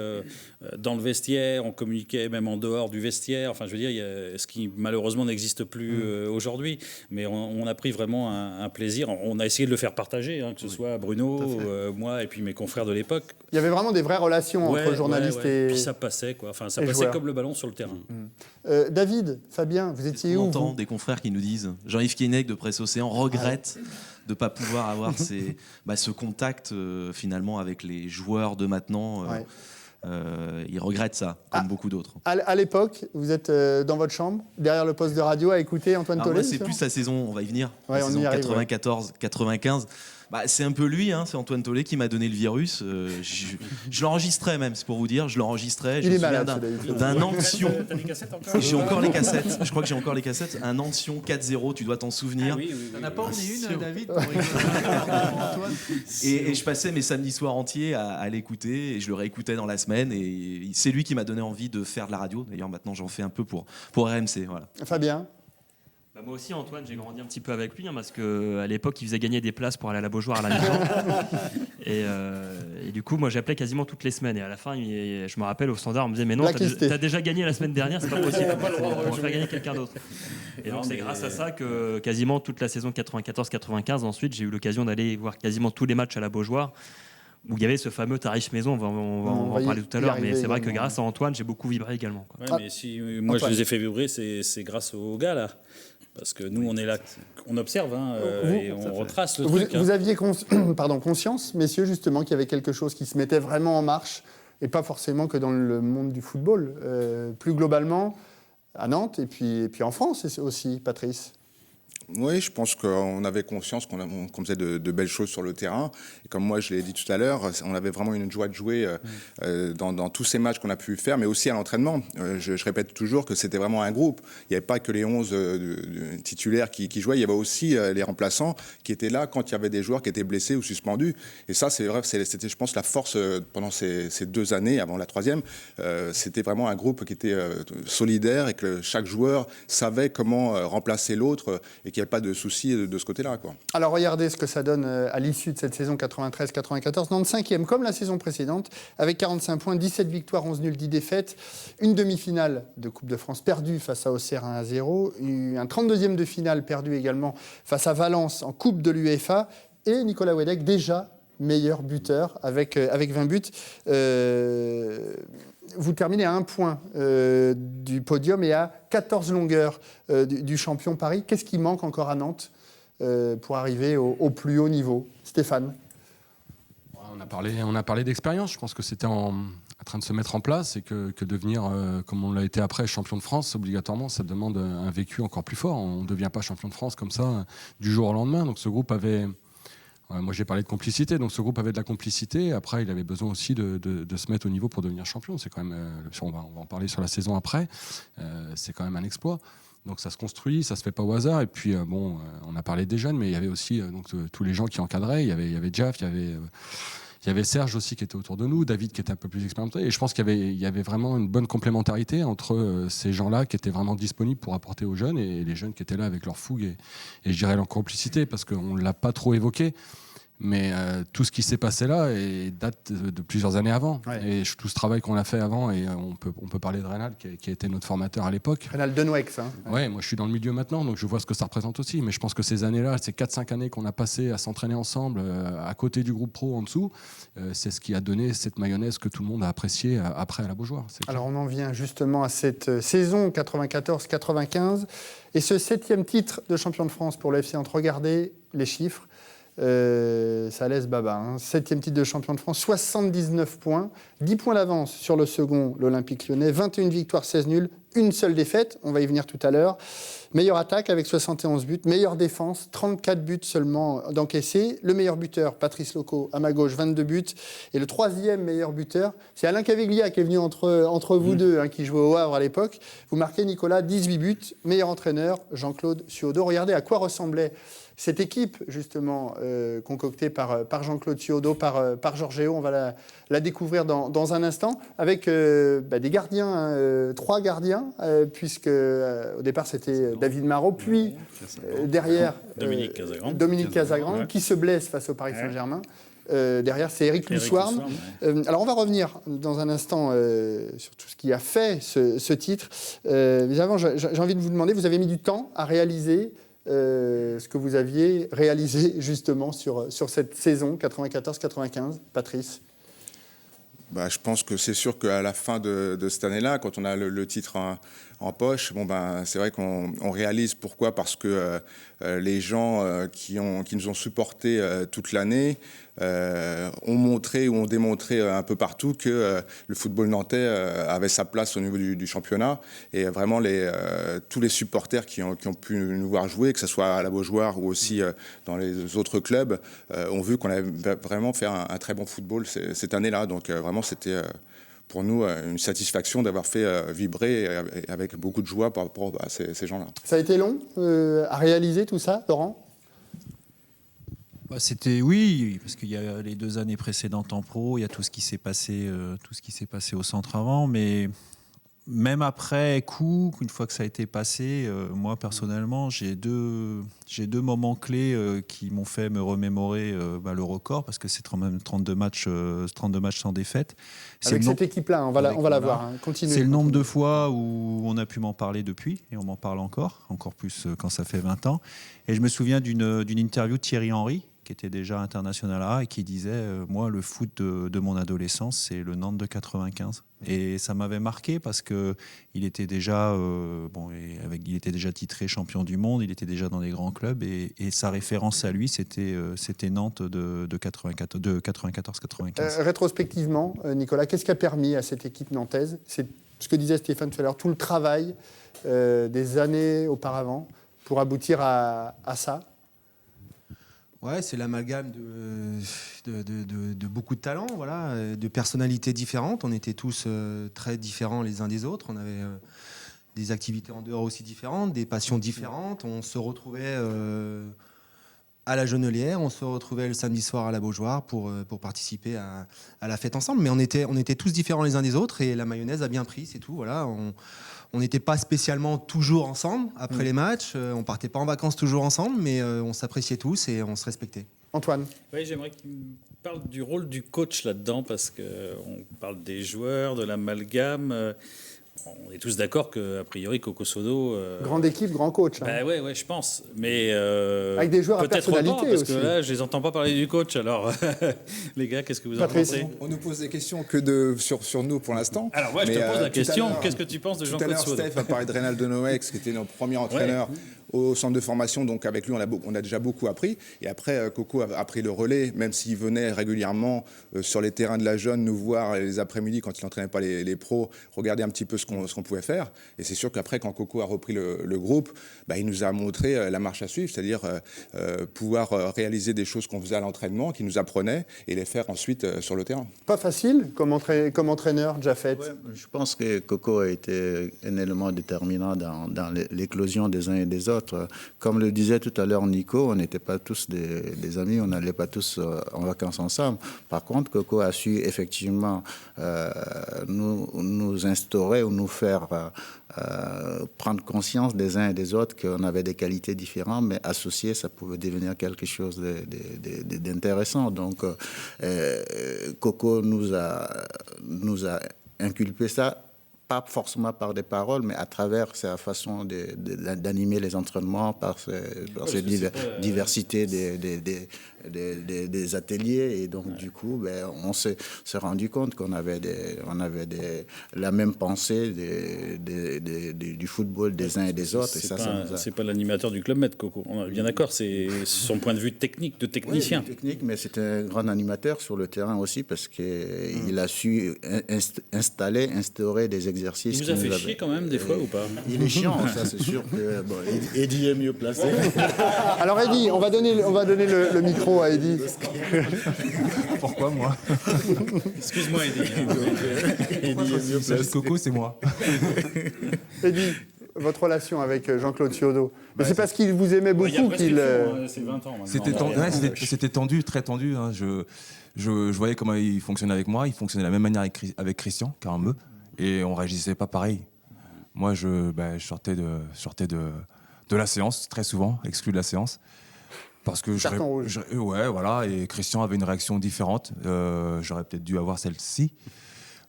dans le vestiaire, on communiquait même en dehors du vestiaire, enfin, je veux dire, ce qui malheureusement n'existe plus aujourd'hui, mais on a pris vraiment un plaisir, on a essayé de le faire partager, hein, que ce soit Bruno, moi et puis mes confrères de l'époque. Il y avait vraiment des vraies relations entre journalistes et... Puis ça passait, quoi, enfin, ça passait joueurs. comme le ballon sur le terrain. David, Fabien, vous étiez où? On entend des confrères qui nous disent Jean-Yves Keinec de Presse Océan regrette de ne pas pouvoir avoir ce contact finalement avec les joueurs de maintenant. Il regrette ça, comme beaucoup d'autres. À l'époque, vous êtes dans votre chambre, derrière le poste de radio, à écouter Antoine Tollet? Moi, c'est plus la saison, on va y venir, la saison 94-95. C'est un peu lui, hein, c'est Antoine Tollet qui m'a donné le virus. Je l'enregistrais même, c'est pour vous dire, je l'enregistrais. Il est malade, d'un Ancion. J'ai encore les cassettes, je crois que j'ai encore les cassettes. Un Ancion 4-0, tu dois t'en souvenir. T'en as pas emmené une, David et je passais mes samedis soirs entiers à l'écouter et je le réécoutais dans la semaine. Et c'est lui qui m'a donné envie de faire de la radio. D'ailleurs, maintenant, j'en fais un peu pour RMC. Voilà. Fabien? Moi aussi, Antoine, j'ai grandi un petit peu avec lui, hein, parce qu'à l'époque, il faisait gagner des places pour aller à la Beaujoire à la mi-temps. Et du coup, moi, j'appelais quasiment toutes les semaines. Et à la fin, je me rappelle, au standard, on me disait mais non, t'as déjà gagné la semaine dernière, c'est pas possible. On va faire gagner quelqu'un d'autre. Et donc, c'est grâce à ça que quasiment toute la saison 94-95, ensuite, j'ai eu l'occasion d'aller voir quasiment tous les matchs à la Beaujoire, où il y avait ce fameux tarif maison, on va en parler tout à l'heure, mais c'est vrai que grâce à Antoine, j'ai beaucoup vibré également. Ouais, mais si moi je les ai fait vibrer, c'est grâce aux gars là. Parce que nous, on est là, on observe et on retrace le truc. Vous aviez conscience, messieurs, justement, qu'il y avait quelque chose qui se mettait vraiment en marche, et pas forcément que dans le monde du football, plus globalement, à Nantes, et puis en France aussi, Patrice? Oui, je pense qu'on avait conscience qu'on faisait de belles choses sur le terrain. Et comme moi, je l'ai dit tout à l'heure, on avait vraiment une joie de jouer dans tous ces matchs qu'on a pu faire, mais aussi à l'entraînement. Je répète toujours que c'était vraiment un groupe. Il n'y avait pas que les 11 titulaires qui jouaient, il y avait aussi les remplaçants qui étaient là quand il y avait des joueurs qui étaient blessés ou suspendus. Et ça, c'est vrai, c'était, je pense, la force pendant ces 2 années, avant la 3e. C'était vraiment un groupe qui était solidaire et que chaque joueur savait comment remplacer l'autre et qu'il n'y a pas de soucis de ce côté-là, quoi. Alors regardez ce que ça donne à l'issue de cette saison 93-94. Nantes 5e comme la saison précédente, avec 45 points, 17 victoires, 11 nuls, 10 défaites. Une demi-finale de Coupe de France perdue face à Auxerre 1-0. Un 32e de finale perdu également face à Valence en Coupe de l'UEFA. Et Nicolas Wedek, déjà meilleur buteur avec 20 buts. Vous terminez à 1 point du podium et à 14 longueurs du champion Paris. Qu'est-ce qui manque encore à Nantes pour arriver au plus haut niveau? Stéphane? On a parlé d'expérience. Je pense que c'était en train de se mettre en place et que devenir, comme on l'a été après, champion de France, obligatoirement, ça demande un vécu encore plus fort. On ne devient pas champion de France comme ça du jour au lendemain. Donc ce groupe avait... Moi, j'ai parlé de complicité, donc ce groupe avait de la complicité. Après, il avait besoin aussi de se mettre au niveau pour devenir champion. C'est quand même, on va en parler sur la saison après. C'est quand même un exploit. Donc ça se construit, ça se fait pas au hasard. Et puis on a parlé des jeunes, mais il y avait aussi tous les gens qui encadraient. Il y avait Jeff, il y avait Serge aussi qui était autour de nous, David qui était un peu plus expérimenté. Et je pense qu'il y avait vraiment une bonne complémentarité entre ces gens-là qui étaient vraiment disponibles pour apporter aux jeunes et les jeunes qui étaient là avec leur fougue et je dirais leur complicité, parce qu'on ne l'a pas trop évoqué. Mais tout ce qui s'est passé là date de plusieurs années avant. Ouais. Et tout ce travail qu'on a fait avant, et on peut parler de Reynald, qui a été notre formateur à l'époque. Reynald Denouex. Hein. Ouais, moi je suis dans le milieu maintenant, donc je vois ce que ça représente aussi. Mais je pense que ces années-là, ces 4-5 années qu'on a passées à s'entraîner ensemble, à côté du groupe pro en dessous, c'est ce qui a donné cette mayonnaise que tout le monde a appréciée après à la Beaujoire. Alors on en vient justement à cette saison 94-95 et ce 7e titre de champion de France pour le FC Nantes. Regardez les chiffres. Ça laisse baba. Hein. 7e titre de champion de France, 79 points, 10 points d'avance sur le second, l'Olympique Lyonnais, 21 victoires, 16 nuls, une seule défaite, on va y venir tout à l'heure. Meilleure attaque avec 71 buts, meilleure défense, 34 buts seulement d'encaissés. Le meilleur buteur, Patrice Loco, à ma gauche, 22 buts. Et le 3e meilleur buteur, c'est Alain Caviglia qui est venu entre vous deux, hein, qui jouait au Havre à l'époque. Vous marquez, Nicolas, 18 buts. Meilleur entraîneur, Jean-Claude Suaudeau. Regardez à quoi ressemblait cette équipe, justement, concoctée par Jean-Claude Suaudeau, par Georges-Géo. On va la découvrir dans un instant, avec des gardiens, 3 gardiens, puisque au départ c'était David Marot, puis derrière Dominique Casagrande, qui se blesse face au Paris Saint-Germain. Derrière, c'est Éric Lussoirme. Alors, on va revenir dans un instant sur tout ce qui a fait ce titre. Mais avant, j'ai envie de vous demander, vous avez mis du temps à réaliser ce que vous aviez réalisé justement sur cette saison 94-95, Patrice. Je pense que c'est sûr qu'à la fin de cette année-là, quand on a le titre en poche, c'est vrai qu'on réalise pourquoi. Parce que les gens qui nous ont supportés toute l'année ont montré ou ont démontré un peu partout que le football nantais avait sa place au niveau du championnat. Et vraiment, tous les supporters qui ont pu nous voir jouer, que ce soit à la Beaujoire ou aussi dans les autres clubs, ont vu qu'on avait vraiment fait un très bon football cette année-là. Donc vraiment, c'était pour nous une satisfaction d'avoir fait vibrer avec beaucoup de joie par rapport à ces gens-là. Ça a été long à réaliser tout ça, Laurent ? Oui, parce qu'il y a les 2 années précédentes en pro, il y a tout ce qui s'est passé au centre avant, mais même après coup, une fois que ça a été passé, moi personnellement, j'ai deux moments clés qui m'ont fait me remémorer le record, parce que c'est 32 matchs sans défaite. Avec cette équipe-là, on va la voir. Hein. Continuez. C'est le nombre de fois où on a pu m'en parler depuis, et on m'en parle encore plus quand ça fait 20 ans. Et je me souviens d'une interview de Thierry Henry, qui était déjà international A, et qui disait moi, le foot de mon adolescence, c'est le Nantes de 95. Et ça m'avait marqué parce que il était déjà il était déjà titré champion du monde, il était déjà dans les grands clubs, et sa référence à lui, c'était Nantes de 94-95. Rétrospectivement, Nicolas, qu'est-ce qui a permis à cette équipe nantaise, c'est ce que disait Stéphane tout à l'heure, tout le travail des années auparavant pour aboutir à ça? Ouais, c'est l'amalgame de beaucoup de talents, voilà, de personnalités différentes. On était tous très différents les uns des autres. On avait des activités en dehors aussi différentes, des passions différentes. On se retrouvait à la Genelière, on se retrouvait le samedi soir à la Beaujoire pour participer à la fête ensemble. Mais on était tous différents les uns des autres, et la mayonnaise a bien pris, c'est tout. Voilà, on n'était pas spécialement toujours ensemble après les matchs, on partait pas en vacances toujours ensemble, mais on s'appréciait tous et on se respectait. Antoine ? Oui, j'aimerais qu'il me parle du rôle du coach là-dedans, parce qu'on parle des joueurs, de l'amalgame. On est tous d'accord qu'a priori, Coco Sodo... grande équipe, grand coach. Hein. Ouais, je pense. Mais avec des joueurs à personnalité pas, parce aussi. Que là, je les entends pas parler du coach. Alors, les gars, qu'est-ce que vous en pensez ? On nous pose des questions que sur nous pour l'instant. Alors moi, je te pose la question. Qu'est-ce que tu penses de Jean-Claude Sodo ? Tout à l'heure, Steph a parlé de Reynald Denouex, qui était notre premier entraîneur au centre de formation. Donc avec lui, on a déjà beaucoup appris. Et après, Coco a pris le relais, même s'il venait régulièrement sur les terrains de la Jeune nous voir les après-midi quand il n'entraînait pas les pros, regarder un petit peu ce qu'on pouvait faire. Et c'est sûr qu'après, quand Coco a repris le groupe, il nous a montré la marche à suivre, c'est-à-dire pouvoir réaliser des choses qu'on faisait à l'entraînement, qu'il nous apprenait, et les faire ensuite sur le terrain. Pas facile comme entraîneur, Jaffet. Je pense que Coco a été un élément déterminant dans l'éclosion des uns et des autres. autres. Comme le disait tout à l'heure Nico, on n'était pas tous des amis, on n'allait pas tous en vacances ensemble. Par contre, Coco a su effectivement nous instaurer ou nous faire prendre conscience des uns et des autres qu'on avait des qualités différentes, mais associés, ça pouvait devenir quelque chose d'intéressant. Donc, Coco nous a inculpé ça, pas forcément par des paroles, mais à travers sa façon d'animer les entraînements, par cette diversité des ateliers. Et donc, du coup, on s'est rendu compte qu'on avait la même pensée du football des uns et des autres. C'est pas l'animateur du Club Med, Coco. On est bien d'accord, c'est son point de vue technique, de technicien. Oui, technique, mais c'est un grand animateur sur le terrain aussi, parce qu'il a su instaurer des exercices. Il vous a fait chier quand même des fois ou pas? Il est chiant, ça c'est sûr que Eddy est mieux placé. Alors Eddy, on va donner le micro à Eddy. Pourquoi moi? Excuse-moi Eddy. Eddy est mieux placé. Coco, c'est moi. Eddy, votre relation avec Jean-Claude Ciodo, mais c'est parce qu'il vous aimait beaucoup qu'il... C'est 20 ans maintenant. C'était tendu, très tendu. Hein. Je voyais comment il fonctionnait avec moi. Il fonctionnait de la même manière avec Christian Carambeu. Et on réagissait pas pareil. Moi, je sortais de la séance, très souvent, exclu de la séance. Parce que ouais, voilà, et Christian avait une réaction différente. J'aurais peut-être dû avoir celle-ci.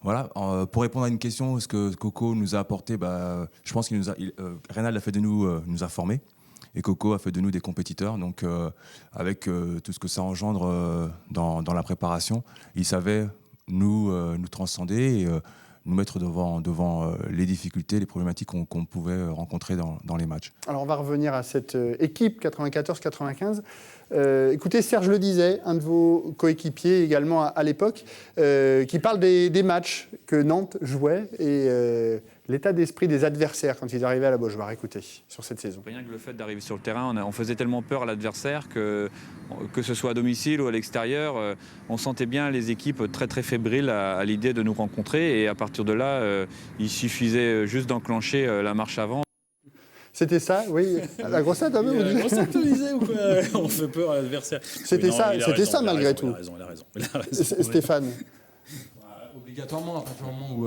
Voilà. Pour répondre à une question, ce que Coco nous a apporté, je pense qu'il Reynald a fait de nous a formés. Et Coco a fait de nous des compétiteurs. Donc, avec tout ce que ça engendre dans la préparation, il savait nous transcender et nous mettre devant les difficultés, les problématiques qu'on pouvait rencontrer dans les matchs. Alors on va revenir à cette équipe 94-95. Écoutez, Serge le disait, un de vos coéquipiers également à l'époque, qui parle des matchs que Nantes jouait et l'état d'esprit des adversaires quand ils arrivaient à la Beaujoire. Écoutez, sur cette saison. Rien que le fait d'arriver sur le terrain, on faisait tellement peur à l'adversaire que ce soit à domicile ou à l'extérieur, on sentait bien les équipes très très fébriles à l'idée de nous rencontrer. Et à partir de là, il suffisait juste d'enclencher la marche avant. C'était ça, oui. La grossette, un peu, vous dites. La grossette, vous disiez ou quoi? On fait peur à l'adversaire. C'était ça malgré tout. Il a raison. Stéphane. Obligatoirement, à partir du moment où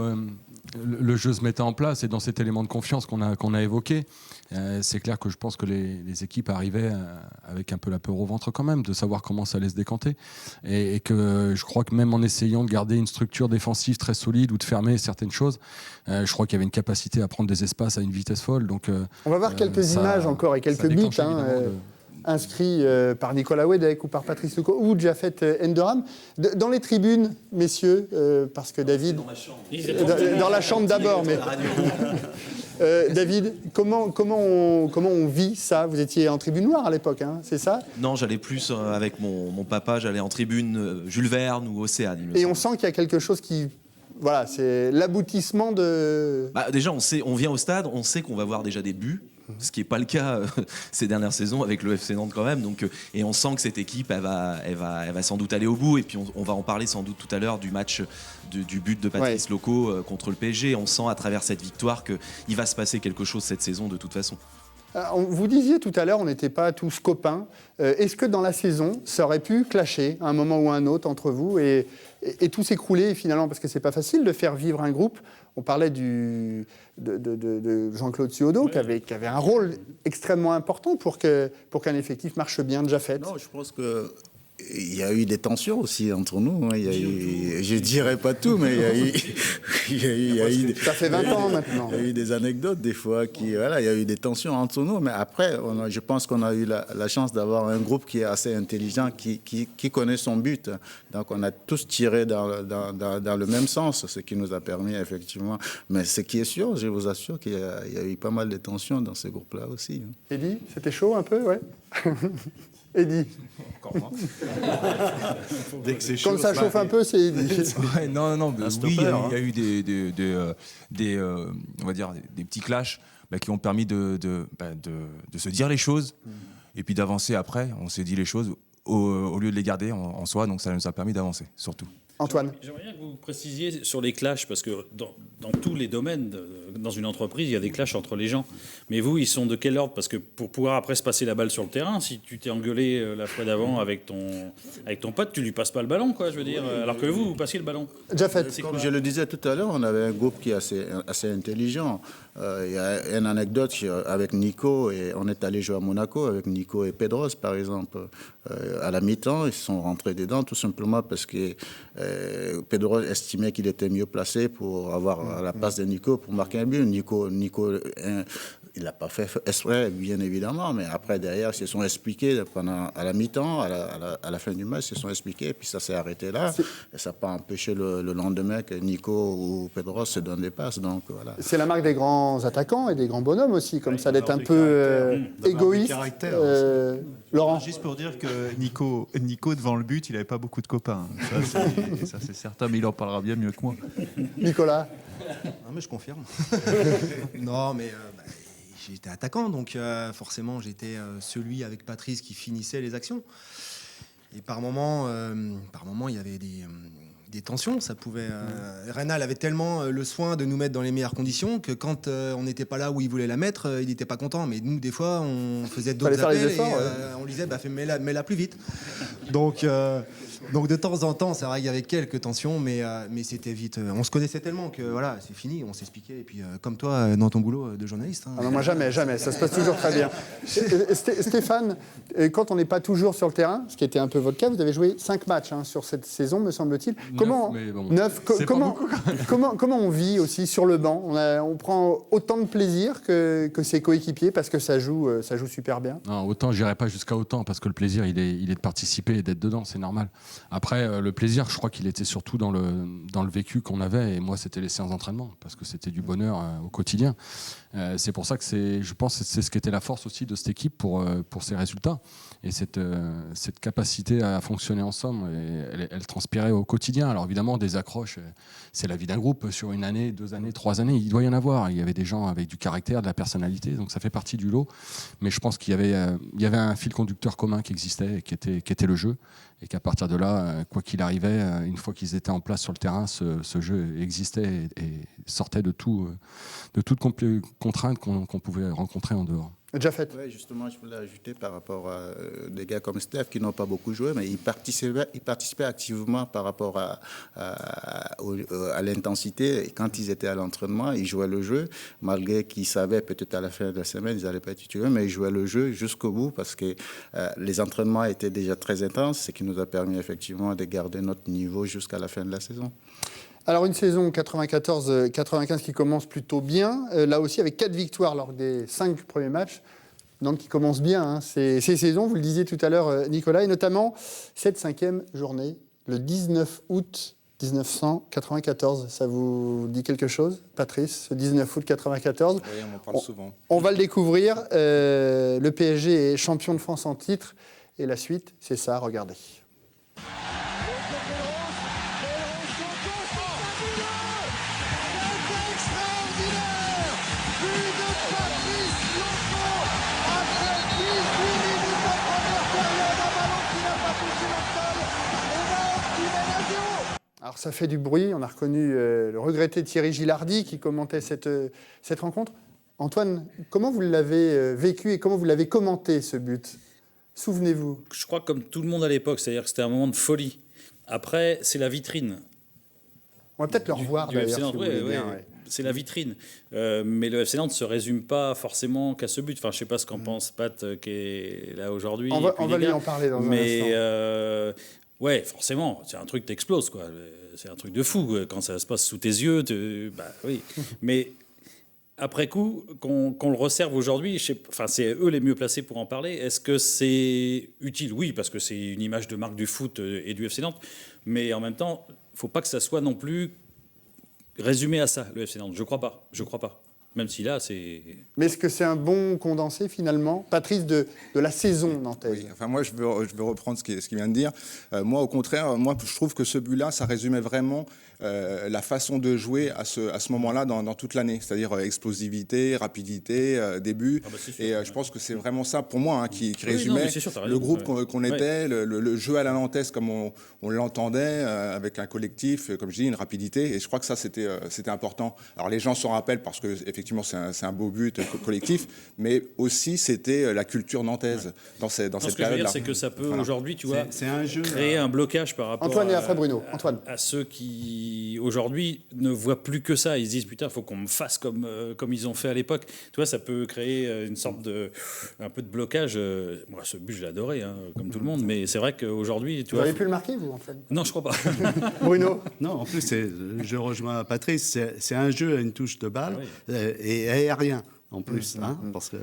le jeu se mettait en place et dans cet élément de confiance qu'on a évoqué, c'est clair que je pense que les équipes arrivaient avec un peu la peur au ventre quand même, de savoir comment ça allait se décanter. Et que je crois que même en essayant de garder une structure défensive très solide ou de fermer certaines choses, je crois qu'il y avait une capacité à prendre des espaces à une vitesse folle. Donc, on va voir quelques images encore et quelques buts inscrits par Nicolas Wedek ou par Patrice Lecaux ou Jafet Enderam. Dans les tribunes, messieurs, parce que David... Dans la chambre d'abord, mais... David, comment on vit ça? Vous étiez en tribune noire à l'époque, hein, c'est ça? Non, j'allais plus avec mon papa, j'allais en tribune Jules Verne ou Océane. Et on sent qu'il y a quelque chose qui... Voilà, c'est l'aboutissement de... Déjà, on vient au stade, on sait qu'on va voir déjà des buts. Ce qui n'est pas le cas ces dernières saisons avec le FC Nantes quand même. Donc, et on sent que cette équipe, elle va sans doute aller au bout. Et puis on va en parler sans doute tout à l'heure du match, du but de Patrice Lecaux contre le PSG. On sent à travers cette victoire qu'il va se passer quelque chose cette saison de toute façon. Vous disiez tout à l'heure, on n'était pas tous copains. Est-ce que dans la saison, ça aurait pu clasher à un moment ou à un autre entre vous et tout s'écrouler finalement? Parce que c'est pas facile de faire vivre un groupe. On parlait de Jean-Claude Ciodo, qui avait un rôle extrêmement important pour qu'un effectif marche bien, déjà fait. Non, je pense que... Il y a eu des tensions aussi entre nous. Hein. Je ne dirais pas tout, mais il y a eu... Ça fait 20 ans maintenant. Il y a eu des anecdotes des fois il y a eu des tensions entre nous. Mais après, je pense qu'on a eu la chance d'avoir un groupe qui est assez intelligent, qui connaît son but. Donc on a tous tiré dans le même sens, ce qui nous a permis effectivement. Mais ce qui est sûr, je vous assure qu'il y a eu pas mal de tensions dans ce groupe-là aussi. Eddy, c'était chaud un peu, ouais. Eddy. Encore moins. Dès que c'est chaud, quand ça chauffe un peu, c'est Eddy. Non, oui, il y a eu on va dire des petits clashs qui ont permis de se dire les choses et puis d'avancer après. On s'est dit les choses au lieu de les garder en soi, donc ça nous a permis d'avancer, surtout. Antoine. J'aimerais bien que vous précisiez sur les clashs, parce que dans tous les domaines. Dans une entreprise, il y a des clashs entre les gens. Mais vous, ils sont de quel ordre? Parce que pour pouvoir après se passer la balle sur le terrain, si tu t'es engueulé la fois d'avant avec ton pote, tu lui passes pas le ballon, quoi, je veux dire. Alors que vous passiez le ballon. Comme je le disais tout à l'heure, on avait un groupe qui est assez intelligent. Il y a une anecdote avec Nico, et on est allé jouer à Monaco avec Nico et Pedros, par exemple. À la mi-temps, ils sont rentrés dedans tout simplement parce que Pedros estimait qu'il était mieux placé pour avoir à la passe de Nico pour marquer un but. Nico il n'a pas fait exprès, bien évidemment, mais après, derrière, ils se sont expliqués à la mi-temps, à la fin du match, ils se sont expliqués, et puis ça s'est arrêté là. Et ça n'a pas empêché le lendemain que Nico ou Pedros se donnent des passes. Donc, voilà. C'est la marque des grands attaquants et des grands bonhommes aussi, comme ça, d'être un peu égoïste. Laurent. Juste pour dire que Nico, devant le but, il n'avait pas beaucoup de copains. Ça, c'est certain, mais il en parlera bien mieux que moi. Nicolas. Non, mais je confirme. Non, mais j'étais attaquant, donc forcément, j'étais celui avec Patrice qui finissait les actions. Et par moment, il y avait des tensions. Ça pouvait. Reynal avait tellement le soin de nous mettre dans les meilleures conditions que quand on n'était pas là où il voulait la mettre, il n'était pas content. Mais nous, des fois, on faisait d'autres appels et on lui disait mets-la plus vite. Donc de temps en temps, c'est vrai qu'il y avait quelques tensions, mais c'était vite. On se connaissait tellement que voilà, c'est fini, on s'expliquait. Et puis comme toi, dans ton boulot de journaliste. Hein. Ah non, moi jamais, ça se passe toujours très bien. Stéphane, quand on n'est pas toujours sur le terrain, ce qui était un peu votre cas, vous avez joué 5 matchs sur cette saison, me semble-t-il. Comment on vit aussi sur le banc? On prend autant de plaisir que ses coéquipiers parce que ça joue super bien. Non, autant, j'irai pas jusqu'à autant parce que le plaisir, il est de participer et d'être dedans, c'est normal. Après, le plaisir, je crois qu'il était surtout dans le vécu qu'on avait. Et moi, c'était les séances d'entraînement, parce que c'était du bonheur au quotidien. C'est pour ça que je pense que c'est ce qui était la force aussi de cette équipe pour ses résultats. Et cette capacité à fonctionner ensemble, elle transpirait au quotidien. Alors évidemment, des accroches, c'est la vie d'un groupe. Sur 1 année, 2 années, 3 années, il doit y en avoir. Il y avait des gens avec du caractère, de la personnalité, donc ça fait partie du lot. Mais je pense qu'il y avait un fil conducteur commun qui existait, qui était le jeu. Et qu'à partir de là, quoi qu'il arrivait, une fois qu'ils étaient en place sur le terrain, ce jeu existait et sortait de toute contrainte qu'on pouvait rencontrer en dehors. Déjà fait. Oui, justement, je voulais ajouter par rapport à des gars comme Steph qui n'ont pas beaucoup joué, mais ils participaient activement par rapport à l'intensité. Et quand ils étaient à l'entraînement, ils jouaient le jeu, malgré qu'ils savaient peut-être à la fin de la semaine, ils n'allaient pas être titulaires, mais ils jouaient le jeu jusqu'au bout parce que les entraînements étaient déjà très intenses, ce qui nous a permis effectivement de garder notre niveau jusqu'à la fin de la saison. Alors une saison 94-95 qui commence plutôt bien, là aussi avec 4 victoires lors des 5 premiers matchs, donc qui commence bien ces saisons, vous le disiez tout à l'heure Nicolas, et notamment cette 5e journée, le 19 août 1994, ça vous dit quelque chose, Patrice, ce 19 août 94? Oui, on en parle souvent. On va le découvrir, le PSG est champion de France en titre, et la suite, c'est ça, regardez. Alors ça fait du bruit, on a reconnu le regretté Thierry Gilardi qui commentait cette rencontre. Antoine, comment vous l'avez vécu et comment vous l'avez commenté ce but? Souvenez-vous. Je crois comme tout le monde à l'époque, c'est-à-dire que c'était un moment de folie. Après, c'est la vitrine. On va peut-être le revoir du d'ailleurs. FC Nantes, c'est la vitrine. Mais le FC Nantes ne se résume pas forcément qu'à ce but. Enfin, je ne sais pas ce qu'en pense Pat qui est là aujourd'hui. On va lui en parler dans un instant. Ouais, forcément, c'est un truc qui t'explose, quoi. C'est un truc de fou. Quand ça se passe sous tes yeux, oui. Mais après coup, qu'on le resserve aujourd'hui, c'est eux les mieux placés pour en parler. Est-ce que c'est utile? Oui, parce que c'est une image de marque du foot et du FC Nantes. Mais en même temps, il ne faut pas que ça soit non plus résumé à ça, le FC Nantes. Je crois pas. Même si là, c'est... Mais est-ce que c'est un bon condensé, finalement, Patrice, de la saison nantaise? Oui, enfin, moi, je veux reprendre ce qu'il vient de dire. Moi, au contraire, je trouve que ce but-là, ça résumait vraiment la façon de jouer à ce moment-là dans toute l'année. C'est-à-dire explosivité, rapidité, début. Et je pense que c'est vraiment ça, pour moi, qui résumait le groupe qu'on était, le jeu à la nantaise comme on l'entendait, avec un collectif, comme je dis, une rapidité. Et je crois que ça, c'était important. Alors, les gens s'en rappellent parce que effectivement, c'est un beau but collectif, mais aussi, c'était la culture nantaise dans cette période-là. Ce que je veux dire, c'est que ça peut, aujourd'hui, tu vois, c'est un jeu, créer un blocage par rapport Antoine et après Bruno. Antoine. à ceux qui, aujourd'hui, ne voient plus que ça. Ils se disent, putain, il faut qu'on me fasse comme ils ont fait à l'époque. Tu vois, ça peut créer une sorte un peu de blocage. Moi, ce but, je l'ai adoré, comme tout le monde, mais c'est vrai qu'aujourd'hui... Vous avez pu le marquer, vous, en fait? Non, je crois pas. Bruno? Non, en plus, je rejoins Patrice, c'est un jeu à une touche de balle et aérien. En plus, parce que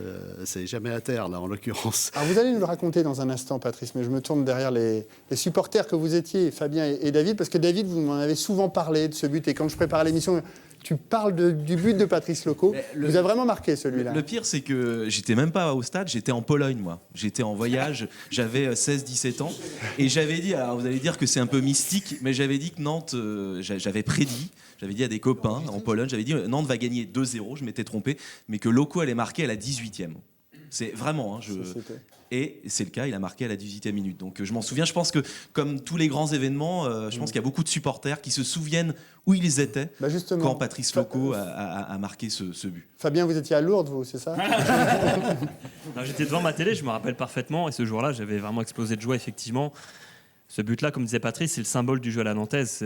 c'est jamais à terre, là, en l'occurrence. Alors, vous allez nous le raconter dans un instant, Patrice, mais je me tourne derrière les supporters que vous étiez, Fabien et David, parce que David, vous m'en avez souvent parlé de ce but, et quand je préparais l'émission, tu parles du but de Patrice Loco. Vous a vraiment marqué, celui-là. Le pire, c'est que j'étais même pas au stade, j'étais en Pologne, moi. J'étais en voyage, j'avais 16-17 ans, et j'avais dit, alors vous allez dire que c'est un peu mystique, mais j'avais dit que Nantes, j'avais prédit, j'avais dit à des copains en Pologne, j'avais dit Nantes va gagner 2-0, je m'étais trompé, mais que Loco allait marquer à la 18e. C'est vraiment, et c'est le cas, il a marqué à la 18e minute. Donc je m'en souviens, je pense que comme tous les grands événements, je pense qu'il y a beaucoup de supporters qui se souviennent où ils étaient quand Patrice Loco a marqué ce but. Fabien, vous étiez à Lourdes, vous, c'est ça? Non, j'étais devant ma télé, je me rappelle parfaitement, et ce jour-là, j'avais vraiment explosé de joie, effectivement. Ce but-là, comme disait Patrice, c'est le symbole du jeu à la nantaise.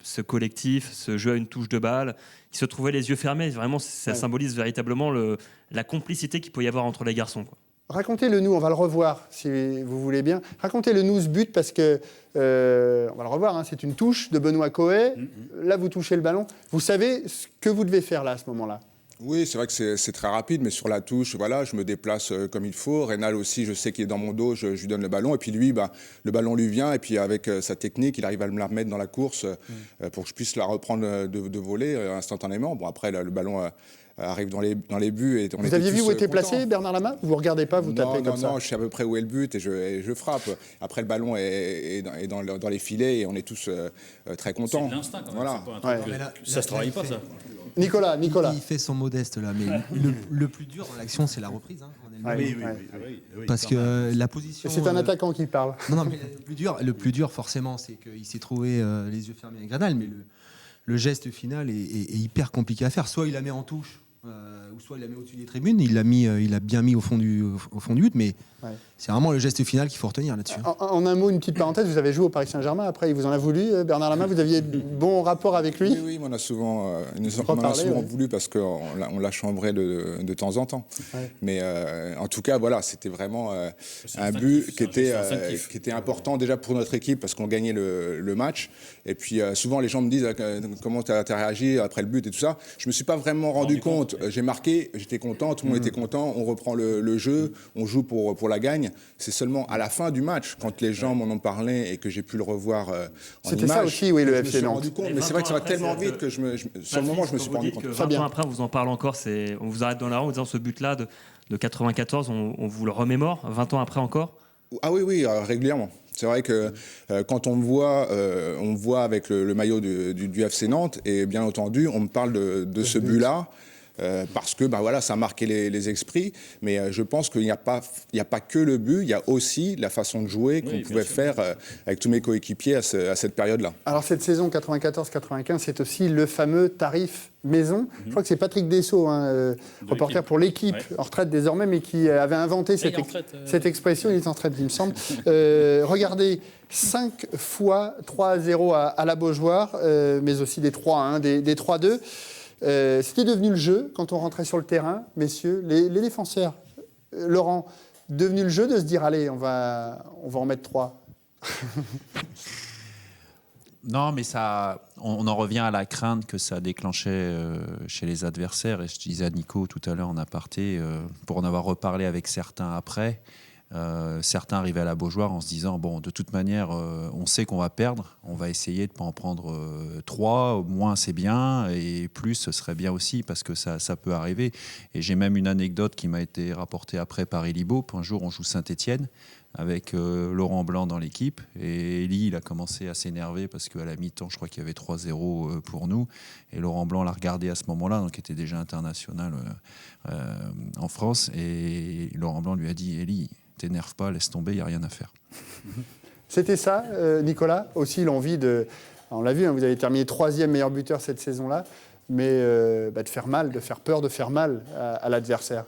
Ce collectif, ce jeu à une touche de balle, qui se trouvait les yeux fermés. Vraiment, ça symbolise véritablement la complicité qu'il peut y avoir entre les garçons, quoi. Racontez-le-nous, on va le revoir si vous voulez bien. Racontez-le-nous ce but parce que, on va le revoir, c'est une touche de Benoît Coët. Là, vous touchez le ballon. Vous savez ce que vous devez faire là, à ce moment-là? Oui, c'est vrai que c'est très rapide, mais sur la touche, voilà, je me déplace comme il faut. Reynal aussi, je sais qu'il est dans mon dos, je lui donne le ballon. Et puis lui, le ballon lui vient. Et puis avec sa technique, il arrive à me la remettre dans la course pour que je puisse la reprendre de voler instantanément. Bon, après, le ballon... arrive dans les buts. Et vous aviez vu où était placé Bernard Lama? Vous ne regardez pas, vous tapez comme ça? Non, je sais à peu près où est le but et je frappe. Après, le ballon est dans les filets et on est tous très contents. C'est de l'instinct quand même. Voilà. C'est pas un truc ça se travaille pas, ça. Nicolas. Il fait son modeste là, mais le plus dur dans l'action, c'est la reprise. Oui. Parce que la position. C'est un attaquant qui parle. Non, mais le plus dur, forcément, c'est qu'il s'est trouvé les yeux fermés avec Granal, mais le geste final est hyper compliqué à faire. Soit il la met en touche, ou soit il la met au-dessus des tribunes. Il l'a bien mis au fond du but, mais c'est vraiment le geste final qu'il faut retenir là-dessus. En un mot, une petite parenthèse, vous avez joué au Paris Saint-Germain. Après, il vous en a voulu, Bernard Lama. Vous aviez de bons rapports avec lui? Oui, on en a souvent voulu parce qu'on l'a chambré de temps en temps. Ouais. Mais en tout cas, voilà, c'était vraiment un but qui était important déjà pour notre équipe parce qu'on gagnait le match. Et puis souvent, les gens me disent comment tu as réagi après le but et tout ça. Je ne me suis pas vraiment rendu compte. J'ai marqué, j'étais content, tout le monde était content. On reprend le jeu, on joue pour la gagne. C'est seulement à la fin du match, quand les gens m'en ont parlé et que j'ai pu le revoir en image. C'était ça aussi, oui, le FC Nantes. Rendu compte, mais c'est vrai que ça va tellement vite que sur le moment, je me suis pas rendu compte. 20 ans après, on vous en parle encore. On vous arrête dans la rue en disant ce but-là de 94, on vous le remémore 20 ans après encore? Ah oui, régulièrement. C'est vrai que quand on me voit avec le maillot du FC Nantes, et bien entendu, on me parle de ce but-là. Parce que voilà, ça a marqué les esprits, mais je pense qu'il n'y a pas que le but, il y a aussi la façon de jouer qu'on pouvait faire avec tous mes coéquipiers à cette période-là. Alors cette saison 94-95, c'est aussi le fameux tarif maison. Je crois que c'est Patrick Dessau, reporter pour l'équipe, en retraite désormais, mais qui avait inventé cette expression. Il est en retraite, il me semble. Regardez, 5 fois 3-0 à la Beaujoire, mais aussi des 3-1, des 3-2. C'était devenu le jeu quand on rentrait sur le terrain, messieurs, les défenseurs. Laurent, devenu le jeu de se dire allez, on va en mettre 3. Non, mais on en revient à la crainte que ça déclenchait chez les adversaires. Et je disais à Nico tout à l'heure en aparté, pour en avoir reparlé avec certains après, Certains arrivaient à la Beaujoire en se disant bon, de toute manière, on sait qu'on va perdre, on va essayer de ne pas en prendre 3, moins c'est bien, et plus ce serait bien aussi parce que ça peut arriver. Et j'ai même une anecdote qui m'a été rapportée après par Élie Baup. Un jour, on joue Saint-Étienne avec Laurent Blanc dans l'équipe, et Élie, il a commencé à s'énerver parce qu'à la mi-temps, je crois qu'il y avait 3-0 pour nous, et Laurent Blanc l'a regardé à ce moment-là, donc il était déjà international en France, et Laurent Blanc lui a dit Élie, t'énerve pas, laisse tomber, il n'y a rien à faire. C'était ça, Nicolas, aussi l'envie de... On l'a vu, hein, vous avez terminé 3e meilleur buteur cette saison-là, mais de faire mal, de faire peur, de faire mal à l'adversaire.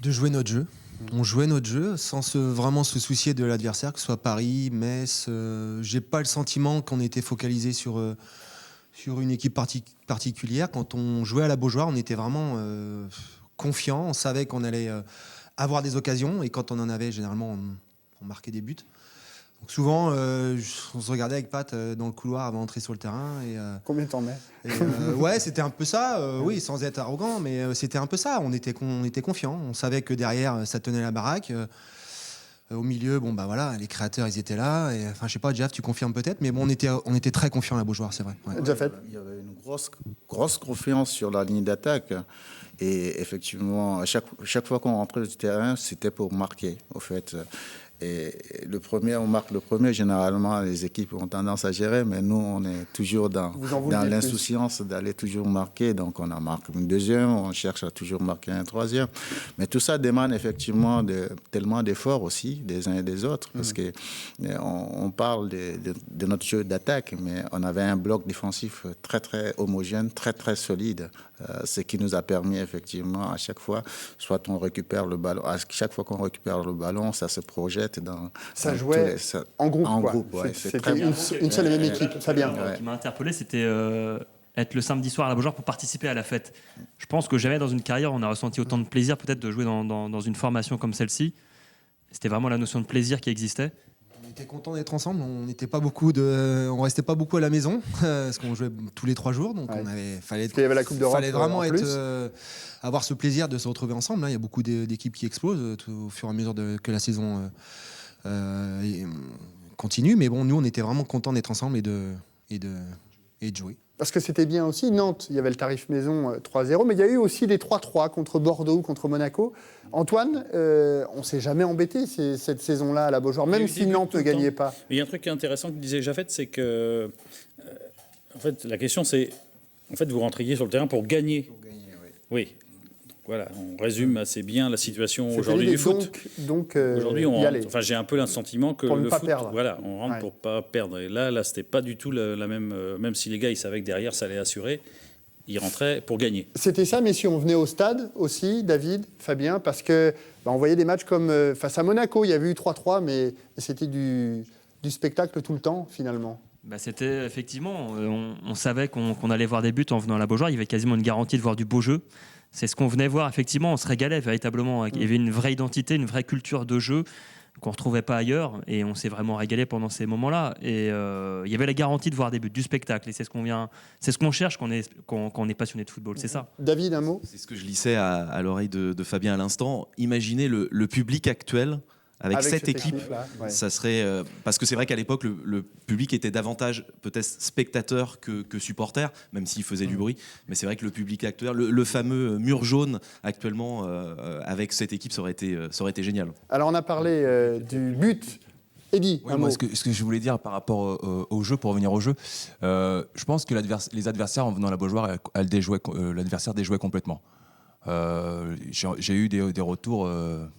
De jouer notre jeu. On jouait notre jeu sans vraiment se soucier de l'adversaire, que ce soit Paris, Metz. J'ai pas le sentiment qu'on était focalisé sur une équipe particulière. Quand on jouait à la Beaujoire, on était vraiment confiant. On savait qu'on allait avoir des occasions, et quand on en avait, généralement, on marquait des buts. Donc souvent, on se regardait avec Pat dans le couloir avant d'entrer sur le terrain. Combien t'en mets Ouais, c'était un peu ça, oui, sans être arrogant, mais c'était un peu ça. On était confiants. On savait que derrière, ça tenait la baraque. Au milieu, voilà, les créateurs, ils étaient là. Et, je sais pas, Jeff, tu confirmes peut-être, mais bon, on était très confiants à la Beaujoire, c'est vrai. Ouais. Il y avait une grosse confiance sur la ligne d'attaque. Et effectivement, à chaque fois qu'on rentrait du terrain, c'était pour marquer, au fait. Et on marque le premier, généralement, les équipes ont tendance à gérer, mais nous, on est toujours dans l'insouciance d'aller toujours marquer. Donc, on en marque une deuxième, on cherche à toujours marquer un troisième. Mais tout ça demande effectivement tellement d'efforts aussi, des uns et des autres, parce qu'on parle de notre jeu d'attaque, mais on avait un bloc défensif très, très homogène, très, très solide, ce qui nous a permis effectivement, à chaque fois, soit on récupère le ballon, à chaque fois qu'on récupère le ballon, ça se projette. Ça jouait en groupe. Ouais, c'était une seule et même équipe. Fabien. Ce qui m'a interpellé, c'était être le samedi soir à la Beaujoire pour participer à la fête. Je pense que jamais dans une carrière, on a ressenti autant de plaisir peut-être de jouer dans une formation comme celle-ci. C'était vraiment la notion de plaisir qui existait. On était contents d'être ensemble. On restait pas beaucoup à la maison parce qu'on jouait tous les 3 jours. Donc fallait vraiment avoir ce plaisir de se retrouver ensemble. Il y a beaucoup d'équipes qui explosent au fur et à mesure que la saison continue. Mais bon, nous, on était vraiment contents d'être ensemble et de jouer. Parce que c'était bien aussi, Nantes, il y avait le tarif maison 3-0, mais il y a eu aussi des 3-3 contre Bordeaux, contre Monaco. Antoine, on ne s'est jamais embêté cette saison-là à la Beaujoire, même si Nantes ne gagnait pas. Il y a un truc intéressant que disait Jaffet, c'est que en fait, la question c'est, en fait, vous rentriez sur le terrain pour gagner. Pour gagner, oui. Voilà, on résume assez bien la situation aujourd'hui du foot. Donc aujourd'hui, j'ai un peu le sentiment que le foot, voilà, on rentre pour pas perdre. Et là, c'était pas du tout la même. Même si les gars, ils savaient que derrière, ça allait assurer, ils rentraient pour gagner. C'était ça, messieurs. On venait au stade aussi, David, Fabien, parce que on voyait des matchs comme face à Monaco. Il y avait eu 3-3, mais c'était du spectacle tout le temps, finalement. C'était effectivement, on savait qu'on allait voir des buts en venant à la Beaujoire. Il y avait quasiment une garantie de voir du beau jeu. C'est ce qu'on venait voir, effectivement, on se régalait véritablement. Il y avait une vraie identité, une vraie culture de jeu qu'on ne retrouvait pas ailleurs, et on s'est vraiment régalé pendant ces moments-là. Et il y avait la garantie de voir des buts, du spectacle, et c'est ce qu'on cherche quand on est passionné de football, c'est ça. David, un mot ? C'est ce que je lissais à l'oreille de Fabien à l'instant. Imaginez le public actuel avec cette équipe, ça serait parce que c'est vrai qu'à l'époque le public était davantage peut-être spectateur que supporter, même s'il faisait du bruit. Mais c'est vrai que le public actuel, le fameux mur jaune actuellement avec cette équipe, ça aurait été génial. Alors on a parlé du but. Eddie, ce que je voulais dire par rapport au jeu, pour revenir au jeu, je pense que les adversaires en venant à la Beaujoire, l'adversaire déjouait complètement. J'ai eu des retours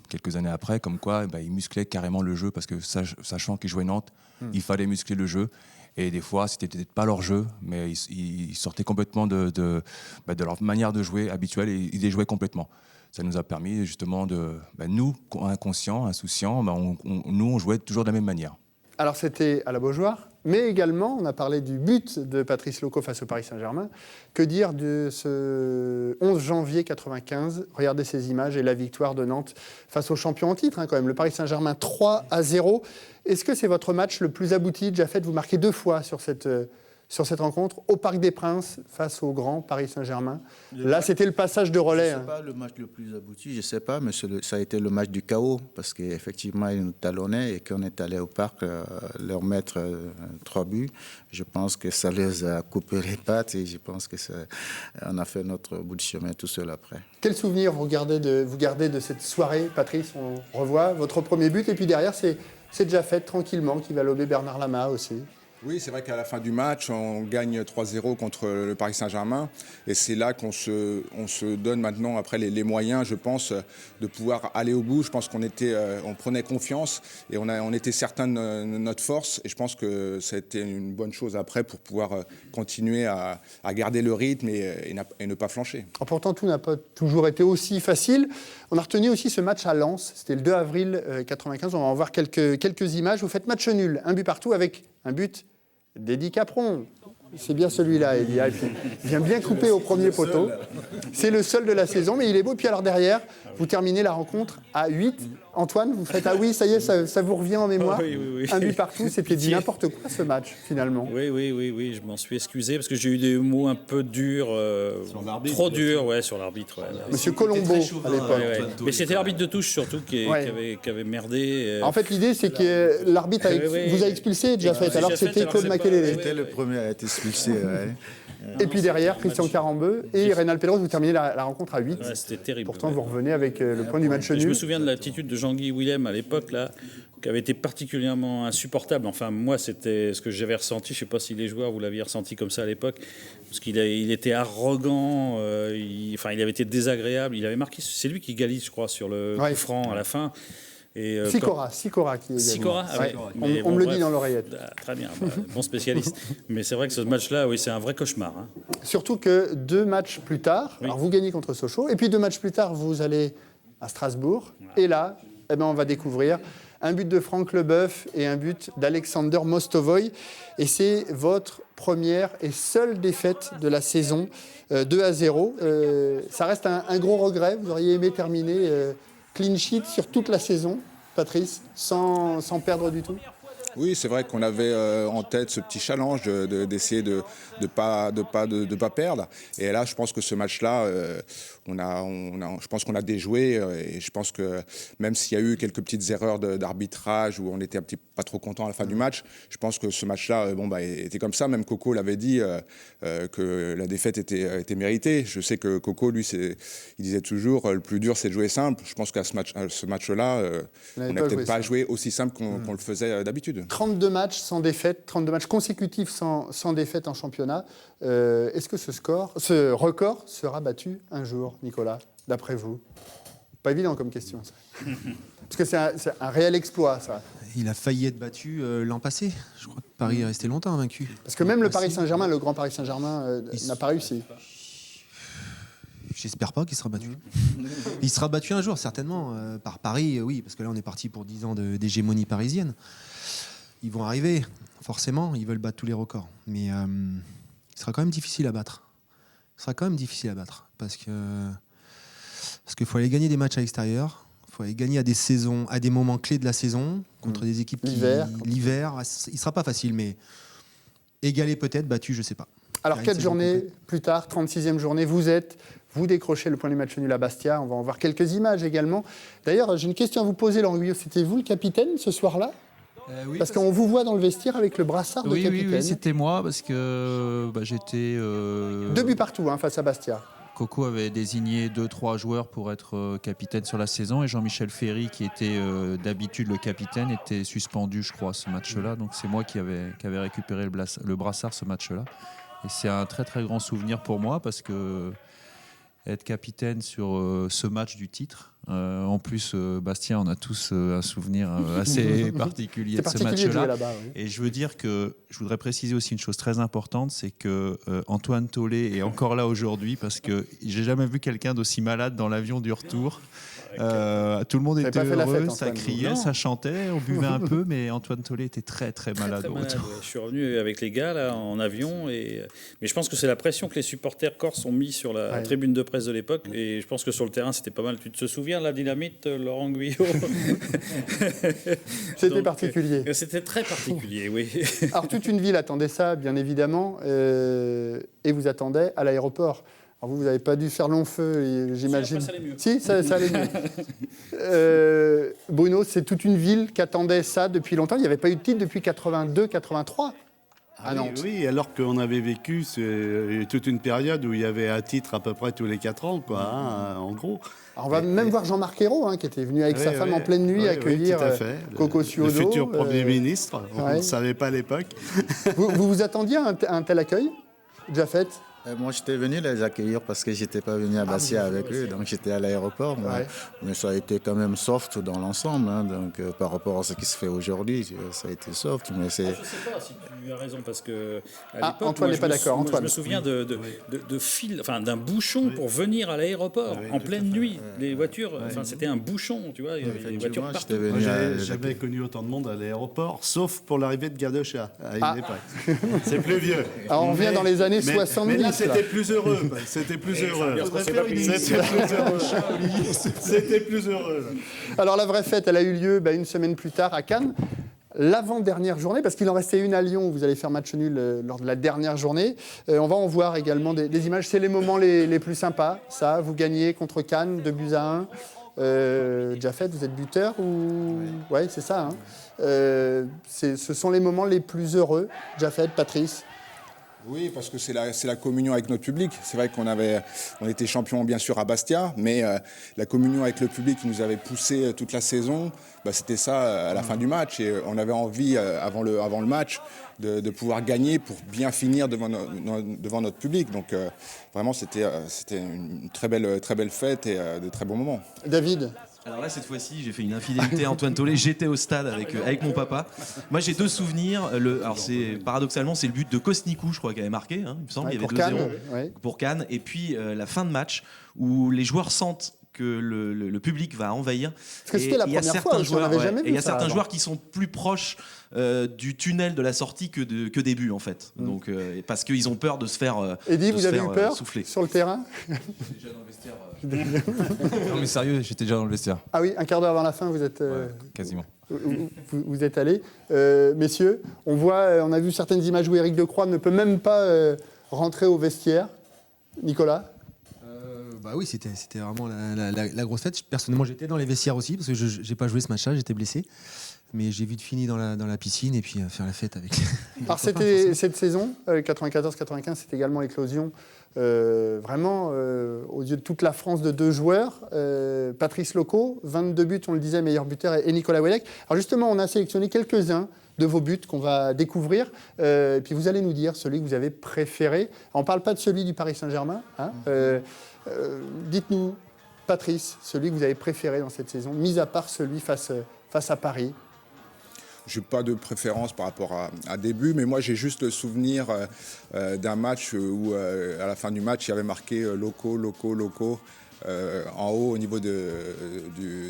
quelques années après comme quoi ils musclaient carrément le jeu parce que sachant qu'ils jouaient Nantes, il fallait muscler le jeu, et des fois c'était peut-être pas leur jeu, mais ils sortaient complètement de leur manière de jouer habituelle, et ils déjouaient complètement. Ça nous a permis justement nous, inconscients, insouciants, on jouait toujours de la même manière. Alors c'était à la Beaujoire, mais également, on a parlé du but de Patrice Loco face au Paris Saint-Germain. Que dire de ce 11 janvier 1995 ? Regardez ces images et la victoire de Nantes face au champion en titre, quand même. Le Paris Saint-Germain 3-0. Est-ce que c'est votre match le plus abouti ? Jaffet, vous marquez 2 fois sur cette sur cette rencontre au Parc des Princes face au grand Paris Saint-Germain. Là, c'était le passage de relais. Je ne sais pas le match le plus abouti, je ne sais pas, mais ça a été le match du chaos parce qu'effectivement, ils nous talonnaient et qu'on est allé au parc leur mettre 3 buts. Je pense que ça les a coupé les pattes et je pense qu'on a fait notre bout de chemin tout seul après. Quel souvenir vous gardez de cette soirée, Patrice? On revoit votre premier but et puis derrière, c'est déjà fait tranquillement, qui va lober Bernard Lama aussi. Oui, c'est vrai qu'à la fin du match, on gagne 3-0 contre le Paris Saint-Germain. Et c'est là qu'on se donne maintenant, après, les moyens, je pense, de pouvoir aller au bout. Je pense on prenait confiance et on était certains de notre force. Et je pense que ça a été une bonne chose après pour pouvoir continuer à garder le rythme et ne pas flancher. Pourtant, tout n'a pas toujours été aussi facile. On a retenu aussi ce match à Lens. C'était le 2 avril 1995. On va en voir quelques images. Vous faites match nul, 1 but partout avec un but d'Eddie Capron. C'est bien celui-là, Eddie. Il vient bien couper au premier poteau. C'est le seul de la saison, mais il est beau. Puis alors derrière, vous terminez la rencontre à 8. Antoine, vous faites « Ah oui, ça y est, ça vous revient en mémoire ». Oui. Un but partout, c'était dit n'importe quoi ce match, finalement. Oui, je m'en suis excusé parce que j'ai eu des mots un peu durs, trop durs, sur l'arbitre. Ouais. Monsieur Colombo, à l'époque. Mais c'était l'arbitre de touche surtout qui avait merdé. En fait, l'idée, c'est que l'arbitre vous a expulsé, déjà fait, alors que c'était Claude Makelele. C'était le premier à être expulsé, Et puis derrière, Christian Carambeu et Reynald Pedros, vous terminez la rencontre à 8. Ouais, c'était terrible. Pourtant, vous revenez avec le point du match nul. Je me souviens de l'attitude de Jean-Guy Willem à l'époque, là, qui avait été particulièrement insupportable. Enfin, moi, c'était ce que j'avais ressenti. Je ne sais pas si les joueurs, vous l'aviez ressenti comme ça à l'époque. Parce qu'il était arrogant, il avait été désagréable. Il avait marqué, c'est lui qui égalise, je crois, sur le coup franc à la fin. Sikora qui est Sikora, on me le dit dans l'oreillette. Très bien, bon spécialiste. Mais c'est vrai que ce match-là, oui, c'est un vrai cauchemar. Hein. Surtout que 2 matchs plus tard, alors vous gagnez contre Sochaux, et puis 2 matchs plus tard, vous allez à Strasbourg. Et là, on va découvrir un but de Franck Leboeuf et un but d'Alexander Mostovoy. Et c'est votre première et seule défaite de la saison, 2-0. Ça reste un gros regret. Vous auriez aimé terminer clean sheet sur toute la saison, Patrice, sans perdre du tout? Oui, c'est vrai qu'on avait en tête ce petit challenge d'essayer de pas perdre. Et là, je pense que ce match-là, je pense qu'on a déjoué. Et je pense que même s'il y a eu quelques petites erreurs d'arbitrage où on était pas trop content à la fin du match, je pense que ce match-là, était comme ça. Même Coco l'avait dit que la défaite était méritée. Je sais que Coco, lui, il disait toujours le plus dur, c'est de jouer simple. Je pense qu'à ce match-là, on n'a peut-être pas joué aussi simple qu'on le faisait d'habitude. 32 matchs sans défaite, 32 matchs consécutifs sans défaite en championnat. Est-ce que ce record sera battu un jour, Nicolas, d'après vous? Pas évident comme question, ça. Parce que c'est un réel exploit, ça. Il a failli être battu l'an passé. Je crois que Paris est resté longtemps invaincu. Parce que même le Paris Saint-Germain, le grand Paris Saint-Germain, n'a pas réussi. J'espère pas qu'il sera battu. Il sera battu un jour, certainement, par Paris, oui, parce que là, on est parti pour 10 ans d'hégémonie parisienne. Ils vont arriver, forcément, ils veulent battre tous les records. Mais il sera quand même difficile à battre. Parce qu'il faut aller gagner des matchs à l'extérieur. Il faut aller gagner à des moments clés de la saison, contre des équipes l'hiver. Il ne sera pas facile, mais égalé peut-être, battu, je ne sais pas. Alors, 4 journées plus tard, 36e journée, vous décrochez le point du match nul à Bastia. On va en voir quelques images également. D'ailleurs, j'ai une question à vous poser, Laurent Guyot. C'était vous le capitaine ce soir-là? Oui, parce qu'on vous voit dans le vestiaire avec le brassard de capitaine. Oui, c'était moi parce que j'étais... 2 buts partout face à Bastia. Coco avait désigné 2-3 joueurs pour être capitaine sur la saison et Jean-Michel Ferry, qui était d'habitude le capitaine, était suspendu, je crois, ce match-là. Donc c'est moi qui avait récupéré le brassard ce match-là. Et c'est un très très grand souvenir pour moi parce que être capitaine sur ce match du titre. En plus, Bastien, on a tous un souvenir assez particulier de ce match-là. Oui. Et je voudrais préciser aussi une chose très importante, c'est que Antoine Tollet est encore là aujourd'hui parce que j'ai jamais vu quelqu'un d'aussi malade dans l'avion du retour. Tout le monde était heureux, ça criait, ça chantait, on buvait un peu, mais Antoine Tollet était très très malade. Je suis revenu avec les gars là, en avion, mais je pense que c'est la pression que les supporters corses ont mis sur la tribune de presse de l'époque, et je pense que sur le terrain c'était pas mal. Tu te souviens souviens de la dynamite, Laurent Guyot. C'était particulier. C'était très particulier, oui. Alors, toute une ville attendait ça, bien évidemment, et vous attendait à l'aéroport. Alors vous n'avez pas dû faire long feu, j'imagine. Si, après, ça allait mieux. Si, ça allait mieux. Bruno, c'est toute une ville qui attendait ça depuis longtemps. Il n'y avait pas eu de titre depuis 82-83 à Nantes. Oui, alors qu'on avait vécu toute une période où il y avait un titre à peu près tous les 4 ans, quoi, hein, en gros. Alors on va même voir Jean-Marc Ayrault, qui était venu avec sa femme en pleine nuit accueillir Coco Ciodo. Le futur Premier ministre, on ne savait pas à l'époque. Vous attendiez un tel accueil, Jafet? Moi, j'étais venu les accueillir parce que je n'étais pas venu à Bastia avec eux, donc j'étais à l'aéroport. Mais ça a été quand même soft dans l'ensemble, donc par rapport à ce qui se fait aujourd'hui, ça a été soft. Mais c'est... Je ne sais pas si tu as raison, parce que à l'époque, Antoine n'est pas d'accord. Je me souviens d'un bouchon pour venir à l'aéroport en pleine nuit. Les voitures, c'était un bouchon, tu vois, il y avait des voitures partout. J'ai jamais connu autant de monde à l'aéroport, sauf pour l'arrivée de Gadocha à une époque. C'est plus vieux. Alors on vient dans les années 70. C'était plus heureux. C'était plus heureux. C'était plus heureux. Alors la vraie fête, elle a eu lieu une semaine plus tard à Cannes. L'avant-dernière journée, parce qu'il en restait une à Lyon où vous allez faire match nul lors de la dernière journée. On va en voir également des images. C'est les moments les plus sympas. Ça, vous gagnez contre Cannes 2-1. Jafet, vous êtes buteur ou... Ouais, c'est ça. Ce sont les moments les plus heureux. Jafet, Patrice. Oui, parce que c'est la communion avec notre public. C'est vrai qu'on était champion bien sûr à Bastia, mais la communion avec le public qui nous avait poussé toute la saison, c'était ça à la fin du match. Et on avait envie, avant le match, de pouvoir gagner pour bien finir devant notre public. Donc vraiment, c'était une très belle fête et de très bons moments. David ? Alors là, cette fois-ci, j'ai fait une infidélité à Antoine Tollet. J'étais au stade avec mon papa. Moi, j'ai 2 souvenirs. Paradoxalement, c'est le but de Kosnikou, je crois, qui avait marqué. Il me semble, il y avait 2-0 pour Cannes. Et puis, la fin de match, où les joueurs sentent que le public va envahir. Parce que c'était la première fois, on n'avait jamais vu ça. Et il y a certains joueurs qui sont plus proches du tunnel de la sortie que des buts, en fait. Donc, parce qu'ils ont peur de se faire Eddy, vous avez eu peur souffler. Sur le terrain? Déjà dans le vestiaire. Non mais sérieux, j'étais déjà dans le vestiaire. Ah oui, un quart d'heure avant la fin, vous êtes... quasiment. Vous êtes allés. Messieurs, on a vu certaines images où Éric Decroix ne peut même pas rentrer au vestiaire. Nicolas? Oui, c'était vraiment la grosse fête. Personnellement, j'étais dans les vestiaires aussi, parce que je n'ai pas joué ce match-là, j'étais blessé. Mais j'ai vite fini dans la piscine et puis faire la fête avec les Alors c'était cette saison, 94-95, c'est également l'éclosion, vraiment, aux yeux de toute la France, de 2 joueurs. Patrice Loco, 22 buts, on le disait, meilleur buteur, et Nicolas Ouellec. Alors justement, on a sélectionné quelques-uns de vos buts qu'on va découvrir. Et puis vous allez nous dire celui que vous avez préféré. On ne parle pas de celui du Paris Saint-Germain. Dites-nous, Patrice, celui que vous avez préféré dans cette saison, mis à part celui face à Paris. Je n'ai pas de préférence par rapport à début, mais moi j'ai juste le souvenir d'un match où à la fin du match il y avait marqué Loco en haut au niveau de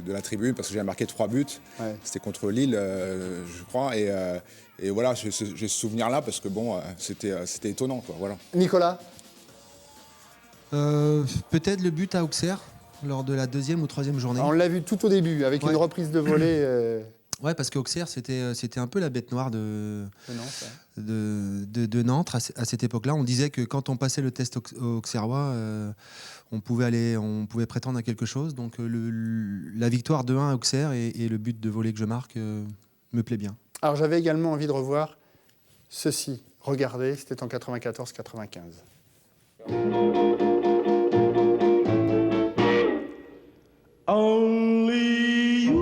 la tribune, parce que j'avais marqué 3 buts. Ouais. C'était contre Lille, je crois, et voilà, j'ai ce souvenir-là parce que c'était étonnant, quoi. Voilà. Nicolas? Peut-être le but à Auxerre lors de la 2e ou 3e journée. On l'a vu tout au début avec une reprise de volée. Ouais, parce qu'Auxerre, c'était un peu la bête noire de Nantes à cette époque-là. On disait que quand on passait le test auxerrois, on pouvait prétendre à quelque chose. Donc la victoire 2-1 à Auxerre et le but de volée que je marque me plaît bien. Alors j'avais également envie de revoir ceci. Regardez, c'était en 94-95. Only you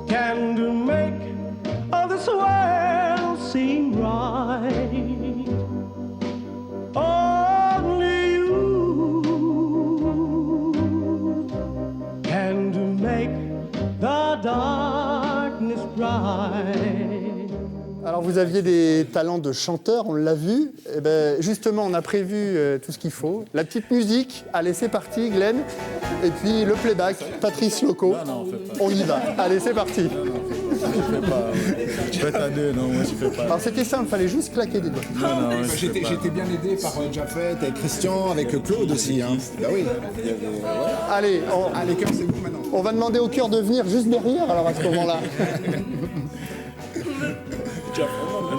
can make this world seem right. Only you can make the darkness bright. Alors vous aviez des talents de chanteur, on l'a vu. Et ben, justement, on a prévu tout ce qu'il faut. La petite musique, allez c'est parti Glenn. Et puis le playback, Patrice Loco. On y va, allez c'est parti. Je fais à deux, non, moi je fais pas. Alors c'était simple, il fallait juste claquer des doigts. J'étais bien aidé par Jafet, avec Christian, avec Claude aussi. Hein. Bah oui. Allez, les cœurs, c'est vous maintenant. On va demander au cœur de venir juste derrière, alors à ce moment-là.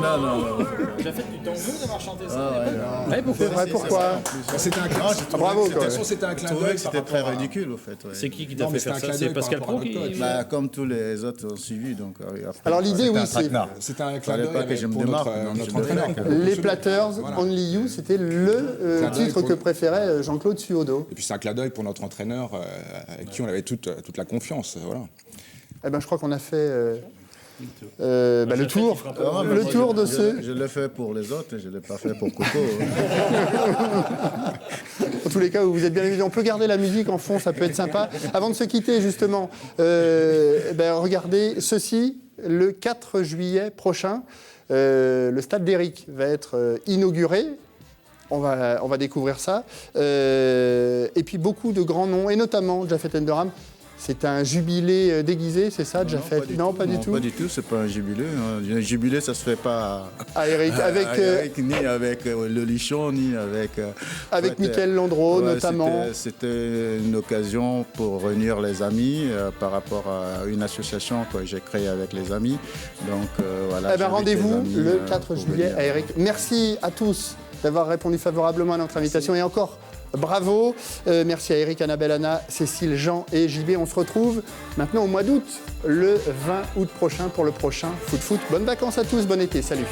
Non. Jafet, tu t'en veux d'avoir chanté ça? Pourquoi? C'était un clin d'œil. Bravo. De toute façon, c'était un clin d'œil. C'était très ridicule, au fait. C'est qui t'a fait faire ça? C'est Pascal Pro qui... Comme tous les autres ont suivi. Donc, alors l'idée, oui, c'est... C'était un clin d'œil pas que je me pour démarque. notre entraîneur. Les Platters, Only You, c'était le titre que préférait Jean-Claude Suodo. Et puis c'est un clin d'œil pour notre entraîneur avec qui on avait toute la confiance. Voilà. Eh ben, je crois qu'on a fait... le tour de ce... Je l'ai fait pour les autres, je ne l'ai pas fait pour Coco. En tous les cas, vous êtes bien évidemment. On peut garder la musique en fond, ça peut être sympa. Avant de se quitter, justement, regardez ceci. Le 4 juillet prochain, le stade d'Éric va être inauguré. On va découvrir ça. Et puis beaucoup de grands noms, et notamment Jafet Enderam. C'est un jubilé déguisé, c'est ça, Jafet? Non, pas du tout. Pas du tout, c'est pas un jubilé. Un jubilé, ça se fait pas à Eric, ni avec le Lichon, ni avec... avec Mickaël Landreau, notamment. C'était une occasion pour réunir les amis par rapport à une association que j'ai créée avec les amis. Donc voilà. Rendez-vous le 4 juillet à Eric. Merci à tous d'avoir répondu favorablement à notre invitation. Et encore... bravo, merci à Eric, Annabelle, Anna, Cécile, Jean et JB. On se retrouve maintenant au mois d'août, le 20 août prochain pour le prochain Foot Foot. Bonnes vacances à tous, bon été, salut.